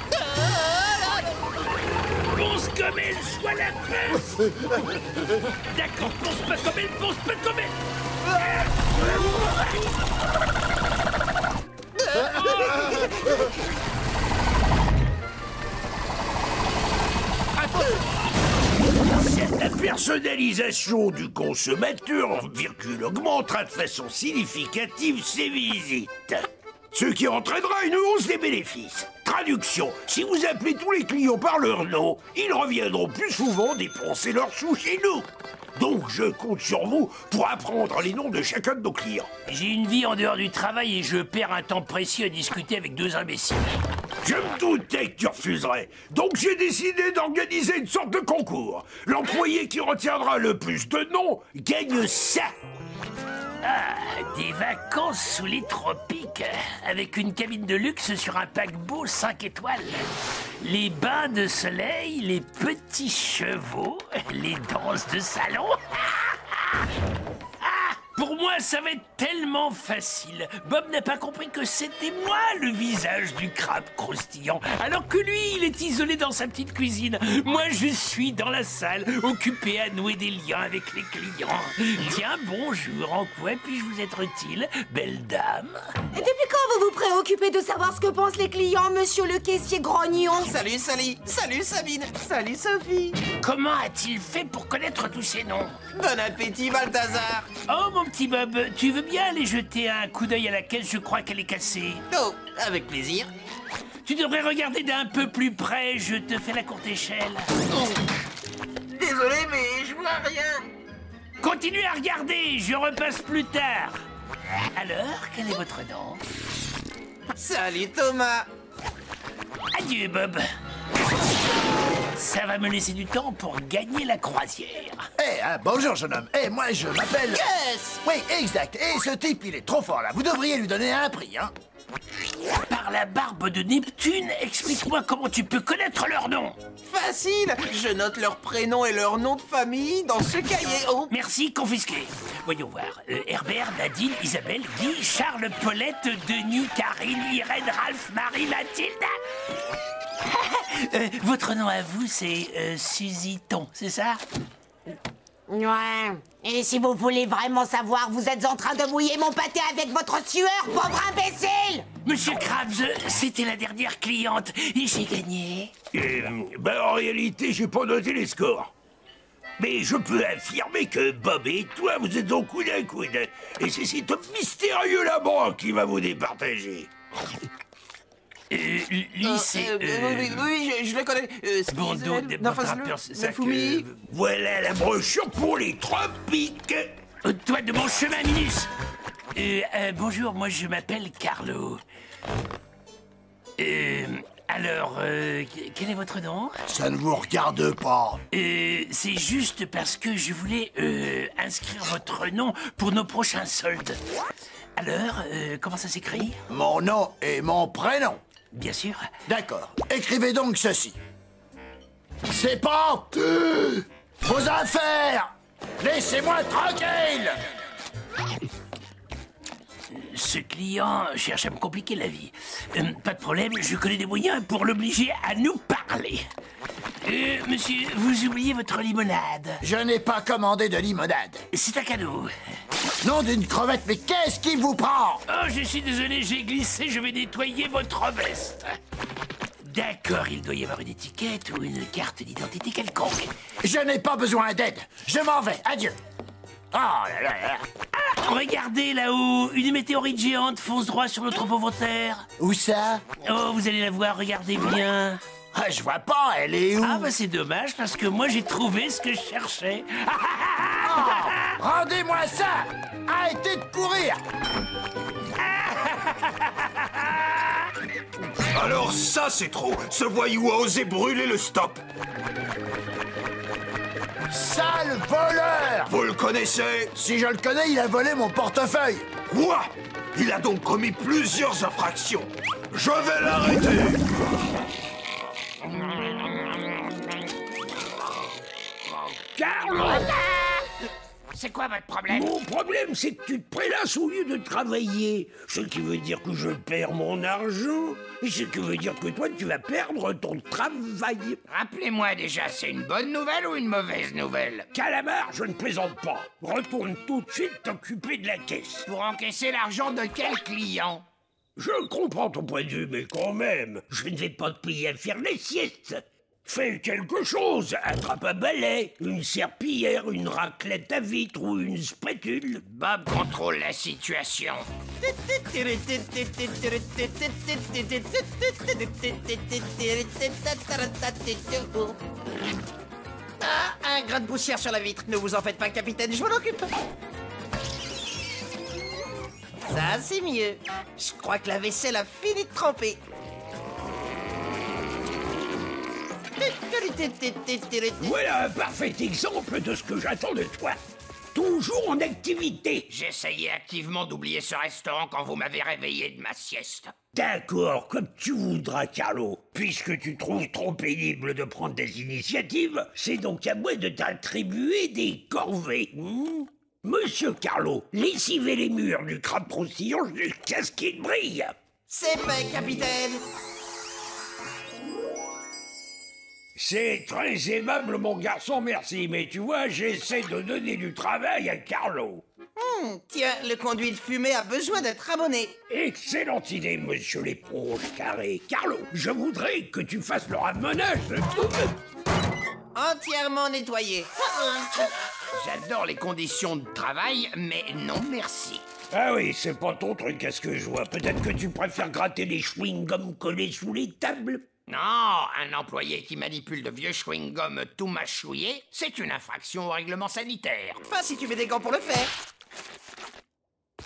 Pense comme elle, sois la pince. D'accord, pense pas comme elle, pense pas comme elle. La personnalisation du consommateur, augmentera de façon significative ses visites. Ce qui entraînera une hausse des bénéfices. Traduction, si vous appelez tous les clients par leur nom, ils reviendront plus souvent dépenser leurs sous chez nous. Donc je compte sur vous pour apprendre les noms de chacun de nos clients. J'ai une vie en dehors du travail et je perds un temps précieux à discuter avec deux imbéciles. Je me doutais que tu refuserais. Donc j'ai décidé d'organiser une sorte de concours. L'employé qui retiendra le plus de noms gagne ça. Ah, des vacances sous les tropiques, avec une cabine de luxe sur un paquebot 5 étoiles. Les bains de soleil, les petits chevaux, les danses de salon. Pour moi, ça va être tellement facile. Bob n'a pas compris que c'était moi le visage du crabe croustillant, alors que lui, il est isolé dans sa petite cuisine. Moi, je suis dans la salle, occupé à nouer des liens avec les clients. Tiens, bonjour, en quoi puis-je vous être utile, belle dame? Et depuis quand vous vous préoccupez de savoir ce que pensent les clients, monsieur le caissier grognon? Salut Sally, salut Sabine, salut Sophie. Comment a-t-il fait pour connaître tous ces noms? Bon appétit, Balthazar. Oh, mon petit Bob, tu veux bien aller jeter un coup d'œil à la caisse? Je crois qu'elle est cassée. Oh, avec plaisir. Tu devrais regarder d'un peu plus près, je te fais la courte échelle. Oh. Désolé, mais je vois rien. Continuez à regarder, je repasse plus tard. Alors, quel est votre nom? Salut Thomas. Adieu, Bob. Ça va me laisser du temps pour gagner la croisière. Bonjour, jeune homme. Moi, je m'appelle... Yes. Oui, exact. Et ce type, il est trop fort, là. Vous devriez lui donner un prix, hein. Par la barbe de Neptune, explique-moi comment tu peux connaître leur nom. Facile, je note leur prénom et leur nom de famille dans ce cahier. Oh. Merci, confisqué. Voyons voir. Herbert, Nadine, Isabelle, Guy, Charles, Paulette, Denis, Karine, Irène, Ralph, Marie, Mathilde. Votre nom à vous, c'est Suziton, c'est ça? Ouais. Et si vous voulez vraiment savoir, vous êtes en train de mouiller mon pâté avec votre sueur, pauvre imbécile! Monsieur Krabs, c'était la dernière cliente et j'ai gagné. En réalité, j'ai pas noté les scores. Mais je peux affirmer que Bob et toi, vous êtes au coude à coude. Et c'est cet homme mystérieux là-bas qui va vous départager. Lui, c'est... Oui, je le connais. Bondo de Nafumi. Voilà la brochure pour les tropiques. Toi de mon chemin, Minus. Bonjour, moi je m'appelle Carlo. Alors, quel est votre nom? Ça ne vous regarde pas. C'est juste parce que je voulais inscrire votre nom pour nos prochains soldes. Alors, comment ça s'écrit? Mon nom et mon prénom. Bien sûr. D'accord. Écrivez donc ceci. C'est pas vos affaires. Laissez-moi tranquille. Ce client cherche à me compliquer la vie. Pas de problème, je connais des moyens pour l'obliger à nous parler. Monsieur, vous oubliez votre limonade. Je n'ai pas commandé de limonade. C'est un cadeau. Nom d'une crevette, mais qu'est-ce qui vous prend? Oh, je suis désolé, j'ai glissé, je vais nettoyer votre veste. D'accord, il doit y avoir une étiquette ou une carte d'identité quelconque. Je n'ai pas besoin d'aide. Je m'en vais. Adieu. Oh là là là. Ah, regardez là-haut, une météorite géante fonce droit sur notre pauvre terre. Où ça? Oh, vous allez la voir, regardez bien. Ah, je vois pas, elle est où? Ah bah c'est dommage parce que moi j'ai trouvé ce que je cherchais. Oh, rendez-moi ça! Arrêtez de courir! Alors ça c'est trop! Ce voyou a osé brûler le stop! Sale voleur! Vous le connaissez? Si je le connais, il a volé mon portefeuille! Quoi? Il a donc commis plusieurs infractions! Je vais l'arrêter! Carlo! C'est quoi votre problème? Mon problème, c'est que tu te prélasses au lieu de travailler. Ce qui veut dire que je perds mon argent. Et ce qui veut dire que toi, tu vas perdre ton travail. Rappelez-moi déjà, c'est une bonne nouvelle ou une mauvaise nouvelle? Calamar, je ne plaisante pas. Retourne tout de suite t'occuper de la caisse. Pour encaisser l'argent de quel client? Je comprends ton point de vue, mais quand même, je ne vais pas te payer à faire les siestes. Fais quelque chose, attrape un balai, une serpillière, une raclette à vitre ou une spatule. Bob contrôle la situation. Ah, un grain de poussière sur la vitre. Ne vous en faites pas, capitaine, je m'en occupe. Ça, c'est mieux. Je crois que la vaisselle a fini de tremper. Voilà un parfait exemple de ce que j'attends de toi. Toujours en activité. J'essayais activement d'oublier ce restaurant quand vous m'avez réveillé de ma sieste. D'accord, comme tu voudras, Carlo. Puisque tu trouves trop pénible de prendre des initiatives, c'est donc à moi de t'attribuer des corvées. Monsieur Carlo, lessivez les murs du crabe croustillant jusqu'à ce qu'il brille. C'est fait, capitaine. C'est très aimable, mon garçon, merci. Mais tu vois, j'essaie de donner du travail à Carlo. Tiens, le conduit de fumée a besoin d'être abonné. Excellente idée, monsieur l'éponge carré. Carlo, je voudrais que tu fasses le ramenage de tout. Entièrement nettoyé. J'adore les conditions de travail, mais non merci. Ah oui, c'est pas ton truc à ce que je vois. Peut-être que tu préfères gratter les chewing-gums collés sous les tables. Non, un employé qui manipule de vieux chewing-gum tout mâchouillé, c'est une infraction au règlement sanitaire. Pas si tu mets des gants pour le faire.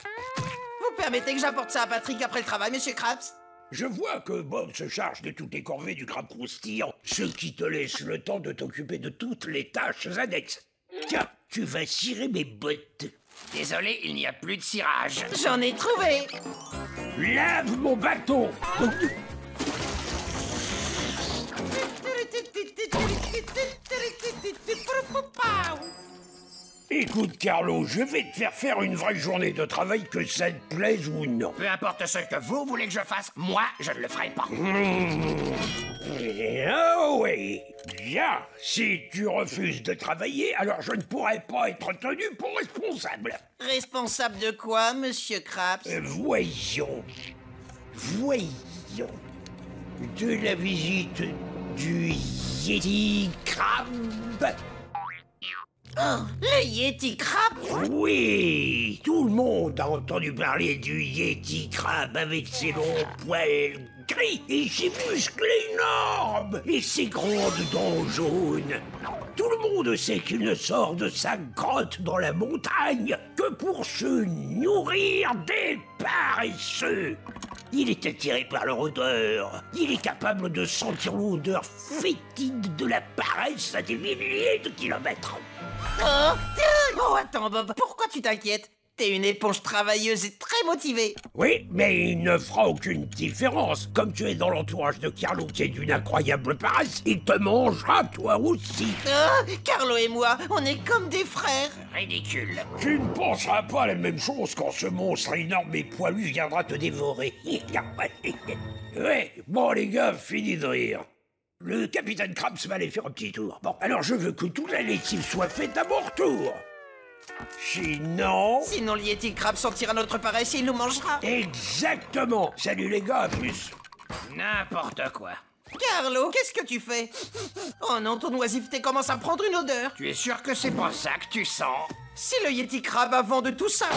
Vous permettez que j'apporte ça à Patrick après le travail, monsieur Krabs? Je vois que Bob se charge de toutes les corvées du crabe croustillant, ce qui te laisse le temps de t'occuper de toutes les tâches annexes. Tiens, tu vas cirer mes bottes. Désolé, il n'y a plus de cirage. J'en ai trouvé. Lave mon bateau. Écoute, Carlo, je vais te faire une vraie journée de travail, que ça te plaise ou non. Peu importe ce que vous voulez que je fasse, moi, je ne le ferai pas. Ah oui. Bien. Si tu refuses de travailler, alors je ne pourrai pas être tenu pour responsable. Responsable de quoi, monsieur Krabs? Voyons. De la visite du Yeti Crab. Oh, le Yeti Crab? Oui, tout le monde a entendu parler du Yeti Crab avec ses longs poils gris et ses muscles énormes et ses grandes dents jaunes. Tout le monde sait qu'il ne sort de sa grotte dans la montagne que pour se nourrir des paresseux. Il est attiré par leur odeur. Il est capable de sentir l'odeur fétide de la paresse à des milliers de kilomètres. Oh, attends, Bob, pourquoi tu t'inquiètes? T'es une éponge travailleuse et très motivée. Oui, mais il ne fera aucune différence. Comme tu es dans l'entourage de Carlo qui est d'une incroyable paresse, il te mangera toi aussi. Oh, Carlo et moi, on est comme des frères. Ridicule. Tu ne penseras pas à la même chose quand ce monstre énorme et poilu viendra te dévorer. Ouais, bon les gars, fini de rire. Le capitaine Krabs va aller faire un petit tour. Bon, alors je veux que toute la lessive soit faite à mon retour. Sinon, le Yeti Crab sentira notre paresse et il nous mangera. Exactement. Salut les gars, à plus. N'importe quoi. Carlo, qu'est-ce que tu fais? Oh non, ton oisiveté commence à prendre une odeur. Tu es sûr que c'est pas ça que tu sens? Si le Yeti Crab a vent de tout ça,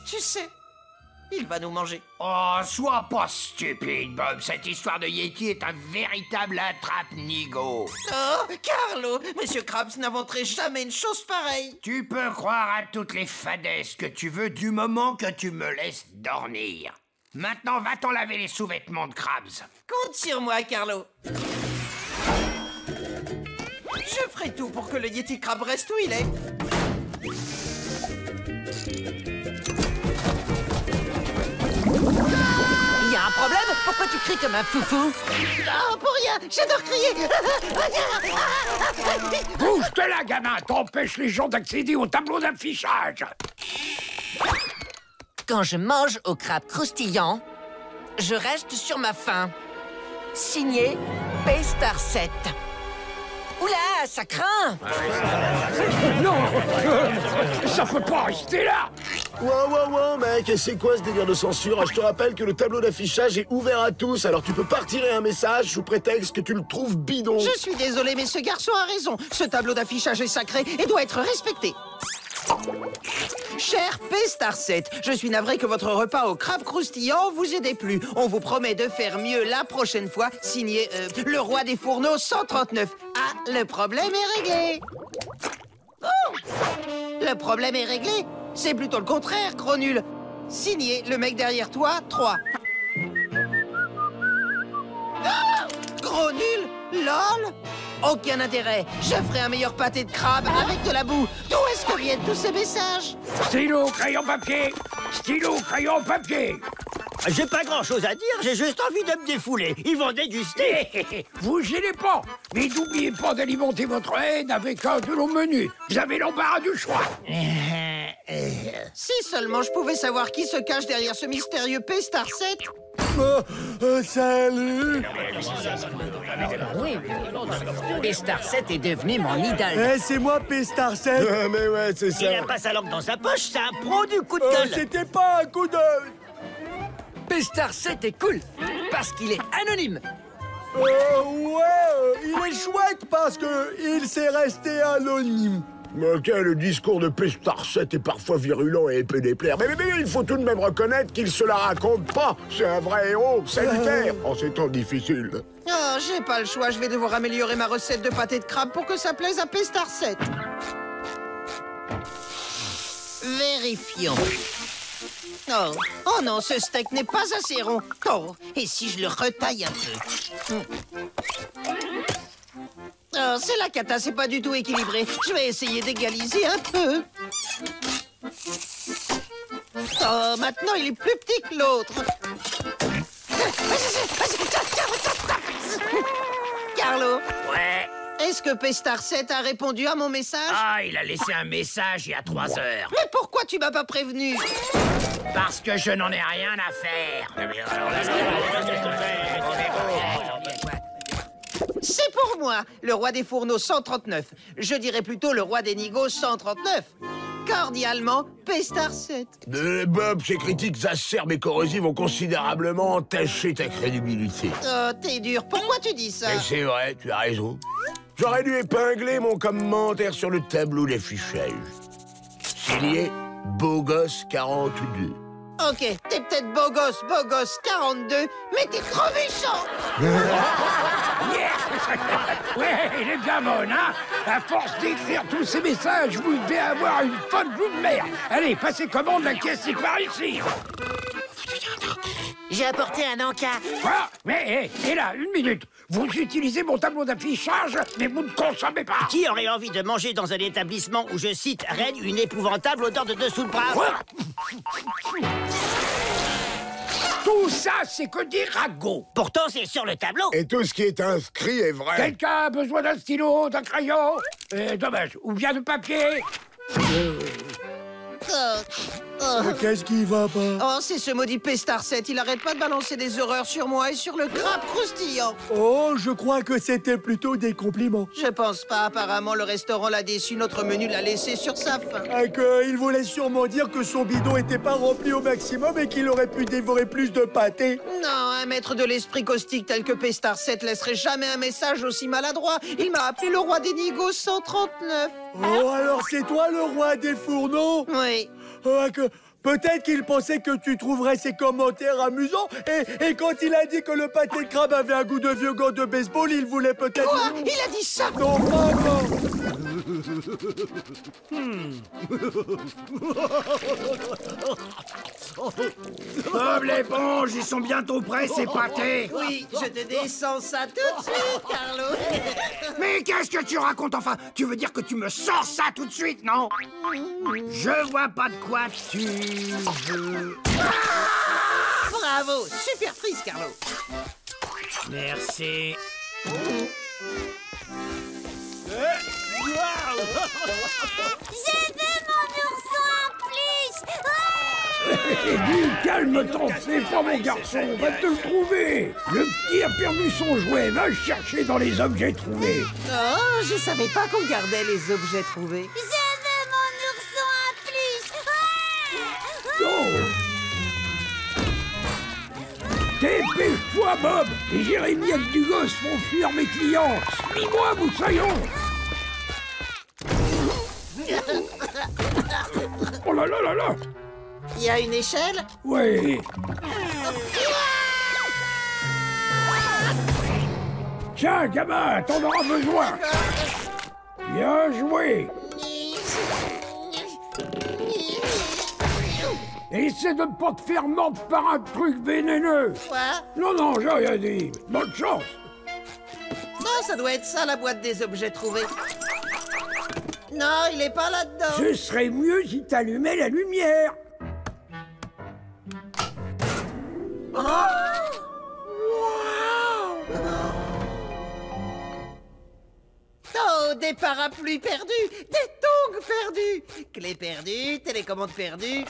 tu sais, il va nous manger. Oh, sois pas stupide, Bob. Cette histoire de Yeti est un véritable attrape-nigo. Oh, Carlo, Monsieur Krabs n'inventerait jamais une chose pareille. Tu peux croire à toutes les fadaises que tu veux du moment que tu me laisses dormir. Maintenant, va-t'en laver les sous-vêtements de Krabs. Compte sur moi, Carlo. Je ferai tout pour que le Yeti Crab reste où il est. Y a un problème? Pourquoi tu cries comme un foufou? Non, pour rien, j'adore crier. Bouge-te là, gamin. T'empêches les gens d'accéder au tableau d'affichage. Quand je mange au crabe croustillant, je reste sur ma faim. Signé P-Star 7. Oula, ça craint! Non, ça peut pas rester là. Wow, mec, c'est quoi ce délire de censure? Je te rappelle que le tableau d'affichage est ouvert à tous, alors tu peux pas retirer un message sous prétexte que tu le trouves bidon. Je suis désolé, mais ce garçon a raison. Ce tableau d'affichage est sacré et doit être respecté. Cher P-Star 7, je suis navré que votre repas au crabe croustillant vous ait déplu. On vous promet de faire mieux la prochaine fois. Signé le roi des fourneaux 139. Ah, le problème est réglé. Oh, le problème est réglé. C'est plutôt le contraire, gros nul. Signé le mec derrière toi 3. Ah, gros nul, lol. Aucun intérêt. Je ferai un meilleur pâté de crabe avec de la boue. D'où est-ce que viennent tous ces messages? Stylo, crayon, papier. Stylo, crayon, papier. J'ai pas grand-chose à dire, j'ai juste envie de me défouler. Ils vont déguster. Vous gênez pas. Mais n'oubliez pas d'alimenter votre haine avec un de nos menus. Vous avez l'embarras du choix. Si seulement je pouvais savoir qui se cache derrière ce mystérieux P-Star 7. Salut. P-Star 7 est devenu mon idole. C'est moi, P-Star 7. Mais ouais, c'est ça. Il a pas sa langue dans sa poche, c'est un pro du coup de gueule. C'était pas un coup d'œil. P-Star 7 est cool, parce qu'il est anonyme. Il est chouette parce que il s'est resté anonyme. Ok, le discours de P-Star 7 est parfois virulent et peut déplaire. Mais il faut tout de même reconnaître qu'il se la raconte pas. C'est un vrai héros, salutaire, en ces temps difficiles. Oh, j'ai pas le choix, je vais devoir améliorer ma recette de pâté de crabe pour que ça plaise à P-Star 7. Vérifions. Oh non, ce steak n'est pas assez rond. Oh, et si je le retaille un peu? Oh, c'est la cata, c'est pas du tout équilibré. Je vais essayer d'égaliser un peu. Oh, maintenant il est plus petit que l'autre. Carlo. Ouais. Est-ce que Pestar 7 a répondu à mon message? Ah, il a laissé un message il y a 3 heures. Mais pourquoi tu m'as pas prévenu? Parce que je n'en ai rien à faire. C'est pour moi, le roi des fourneaux 139. Je dirais plutôt le roi des nigauds 139. Cordialement, Pestar 7. Bob, ces critiques acerbes et corrosives ont considérablement entaché ta crédibilité. Oh, t'es dur. Pourquoi tu dis ça? Mais c'est vrai, tu as raison. J'aurais dû épingler mon commentaire sur le tableau d'affichage. Signé Beau Gosse 42. Ok, t'es peut-être beau gosse 42, mais t'es trop méchant. Ouais, il est bien bonne, hein? À force d'écrire tous ces messages, vous devez avoir une bonne boue de merde. Allez, passez commande, la caisse est par ici. J'ai apporté un encas. Quoi? Mais, hé, là, une minute. Vous utilisez mon tableau d'affichage, mais vous ne consommez pas. Qui aurait envie de manger dans un établissement où, je cite, règne une épouvantable odeur de dessous de bras? Tout ça, c'est que des ragots. Pourtant, c'est sur le tableau. Et tout ce qui est inscrit est vrai. Quelqu'un a besoin d'un stylo, d'un crayon? Dommage. Ou bien de papier? Qu'est-ce qui va pas? Oh, c'est ce maudit Pestar 7. Il arrête pas de balancer des horreurs sur moi et sur le crabe croustillant. Oh, je crois que c'était plutôt des compliments. Je pense pas. Apparemment, le restaurant l'a déçu. Notre menu l'a laissé sur sa faim. Il voulait sûrement dire que son bidon était pas rempli au maximum et qu'il aurait pu dévorer plus de pâté. Non, un maître de l'esprit caustique tel que Pestar 7 laisserait jamais un message aussi maladroit. Il m'a appelé le roi des nigauds 139. Oh, alors c'est toi le roi des fourneaux? Oui. Peut-être qu'il pensait que tu trouverais ses commentaires amusants et quand il a dit que le pâté de crabe avait un goût de vieux gants de baseball, il voulait peut-être... Quoi? Il a dit ça? Non, pas encore. Bob l'éponge, ils sont bientôt prêts, ces pâtés. Oui, je te descends ça tout de suite, Carlo. Mais qu'est-ce que tu racontes, enfin? Tu veux dire que tu me sors ça tout de suite, non? Je vois pas de quoi tu veux. Bravo, super prise, Carlo. Merci. J'ai vu mon ourson en plus. Du calme, t'en fais pas, mon garçon. On va te le trouver. Le petit a perdu son jouet. Va chercher dans les objets trouvés. Oh, je savais pas qu'on gardait les objets trouvés. J'ai vu mon ourson en plus. Oh! Dépêche-toi, Bob. Les jérémiades du gosse font fuir mes clients. Suis-moi, moussaillon. Oh là là là là. Il y a une échelle? Oui. Tiens, gamin, t'en auras besoin. Bien joué. Essaie de ne pas te faire mordre par un truc vénéneux. Quoi? Non, j'ai rien dit. Bonne chance. Non, ça doit être ça, la boîte des objets trouvés. Non, il est pas là-dedans. Ce serait mieux si t'allumais la lumière. Oh! Oh, des parapluies perdus, des tongs perdus, clés perdues, télécommande perdue.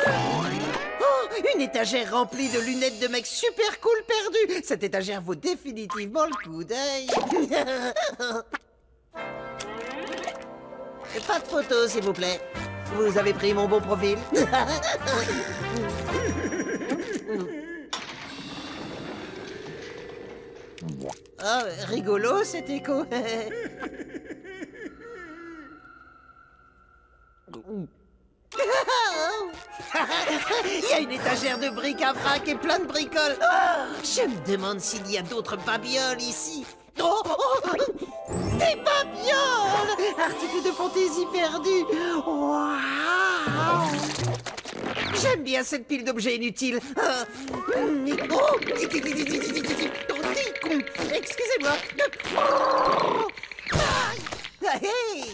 Oh, une étagère remplie de lunettes de mecs super cool perdues. Cette étagère vaut définitivement le coup d'œil. Pas de photos, s'il vous plaît. Vous avez pris mon bon profil. Oh, rigolo cet écho. Il y a une étagère de bric-à-brac et plein de bricoles. Oh, je me demande s'il y a d'autres babioles ici. Oh, des babioles! Articles de fantaisie perdus. Waouh! J'aime bien cette pile d'objets inutiles. Excusez-moi. Hey.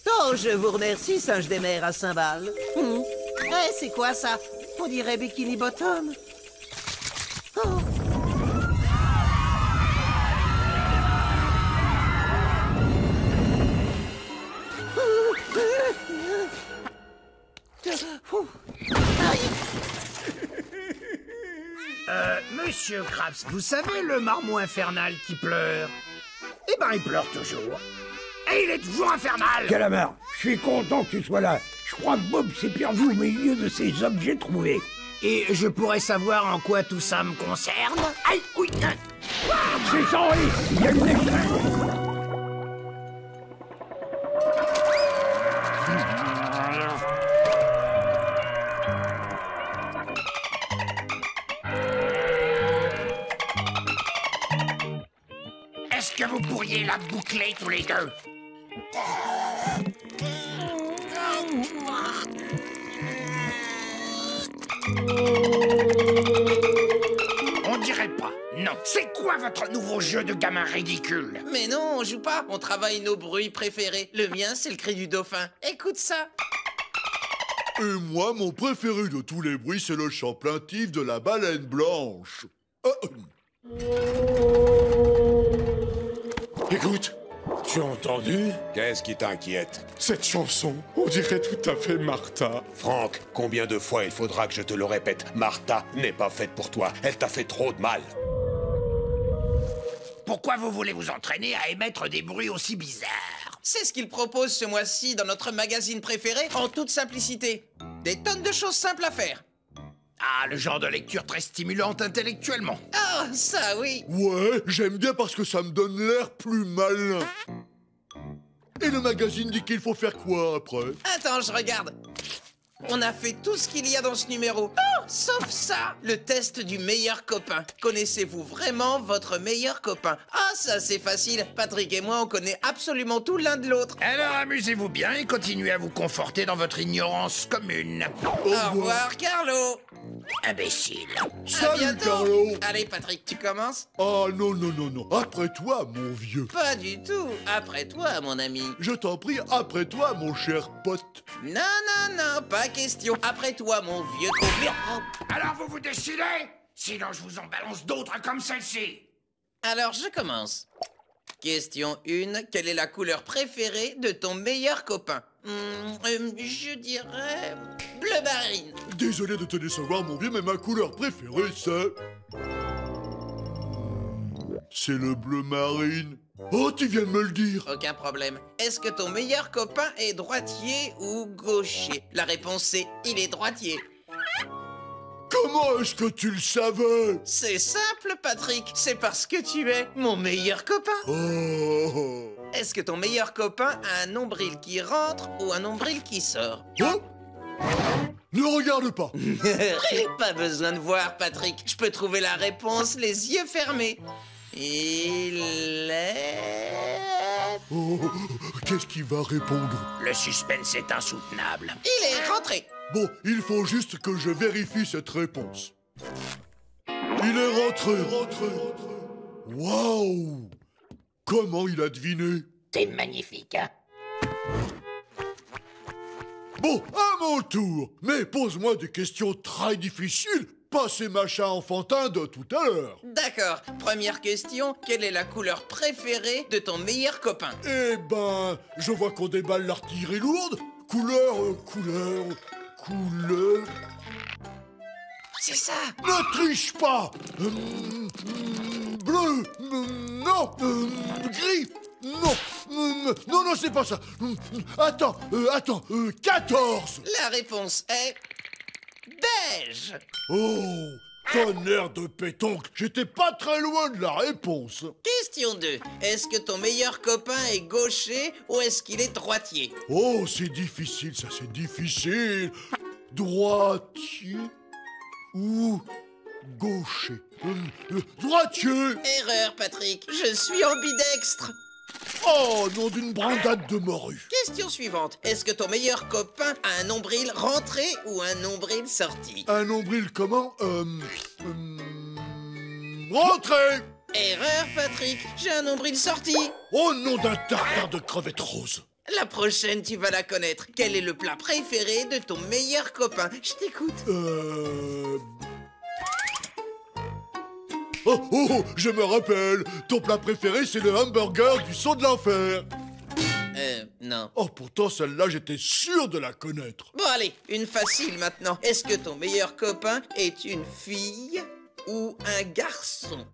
Oh, je vous remercie, singe des mers à cymbales. C'est quoi ça? On dirait Bikini Bottom. Oh. Monsieur Krabs, vous savez le marmot infernal qui pleure? Eh ben, il pleure toujours. Et il est toujours infernal! Calamar, je suis content que tu sois là. Je crois que Bob s'est perdu au milieu de ces objets trouvés. Et je pourrais savoir en quoi tout ça me concerne? Aïe, oui! C'est sans risque, il y a une échelle. Est-ce que vous pourriez la boucler tous les deux? On dirait pas. Non. C'est quoi votre nouveau jeu de gamin ridicule? Mais non, on joue pas. On travaille nos bruits préférés. Le mien, c'est le cri du dauphin. Écoute ça. Et moi, mon préféré de tous les bruits, c'est le chant plaintif de la baleine blanche. Écoute, tu as entendu? Qu'est-ce qui t'inquiète? Cette chanson, on dirait tout à fait Martha. Franck, combien de fois il faudra que je te le répète? Martha n'est pas faite pour toi, elle t'a fait trop de mal. Pourquoi vous voulez vous entraîner à émettre des bruits aussi bizarres? C'est ce qu'il propose ce mois-ci dans notre magazine préféré, en toute simplicité. Des tonnes de choses simples à faire. Ah, le genre de lecture très stimulante intellectuellement. Ah, ça oui. Ouais, j'aime bien parce que ça me donne l'air plus malin. Et le magazine dit qu'il faut faire quoi après? Attends, je regarde. On a fait tout ce qu'il y a dans ce numéro. Oh, sauf ça. Le test du meilleur copain. Connaissez-vous vraiment votre meilleur copain? Ah, ça c'est facile. Patrick et moi, on connaît absolument tout l'un de l'autre. Alors amusez-vous bien et continuez à vous conforter dans votre ignorance commune. Au revoir, Carlo. Imbécile. Salut, Carlo. Allez, Patrick, tu commences? Ah non, non, non, non. Après toi, mon vieux. Pas du tout. Après toi, mon ami. Je t'en prie, après toi, mon cher pote. Non, non, non, pas question. Après toi, mon vieux copain. Alors vous vous décidez? Sinon, je vous en balance d'autres comme celle-ci. Alors, je commence. Question 1. Quelle est la couleur préférée de ton meilleur copain? Je dirais... bleu marine. Désolé de te décevoir, mon vieux, mais ma couleur préférée, c'est... C'est le bleu marine. Oh, tu viens de me le dire. Aucun problème. Est-ce que ton meilleur copain est droitier ou gaucher? La réponse c'est il est droitier. Comment est-ce que tu le savais? C'est simple, Patrick. C'est parce que tu es mon meilleur copain. Oh. Est-ce que ton meilleur copain a un nombril qui rentre ou un nombril qui sort? Oh. Ne regarde pas. Pas besoin de voir, Patrick. Je peux trouver la réponse les yeux fermés. Il est... Oh, qu'est-ce qu'il va répondre? Le suspense est insoutenable. Il est rentré. Bon, il faut juste que je vérifie cette réponse. Il est rentré. Waouh! Comment il a deviné? C'est magnifique, hein? Bon, à mon tour. Mais pose-moi des questions très difficiles. Pas ces machins enfantins de tout à l'heure. D'accord. Première question. Quelle est la couleur préférée de ton meilleur copain? Eh ben, je vois qu'on déballe l'artillerie lourde. Couleur... C'est ça. Ne triche pas. Bleu. Non. Gris. Non. Non, c'est pas ça. Attends. 14. La réponse est... beige. Oh, tonnerre de pétonque. J'étais pas très loin de la réponse. Question 2. Est-ce que ton meilleur copain est gaucher ou est-ce qu'il est droitier? Oh, c'est difficile, ça, c'est difficile. Droitier ou Gaucher. Droitier. Erreur, Patrick. Je suis ambidextre. Oh, nom d'une brandade de morue. Question suivante. Est-ce que ton meilleur copain a un nombril rentré ou un nombril sorti? Un nombril comment rentré. Erreur, Patrick. J'ai un nombril sorti. Oh, nom d'un tartare de crevettes roses. La prochaine, tu vas la connaître. Quel est le plat préféré de ton meilleur copain? Je t'écoute. Oh, je me rappelle. Ton plat préféré, c'est le hamburger du saut de l'enfer. Non. Oh, pourtant, celle-là, j'étais sûr de la connaître. Bon, allez, une facile maintenant. Est-ce que ton meilleur copain est une fille ou un garçon?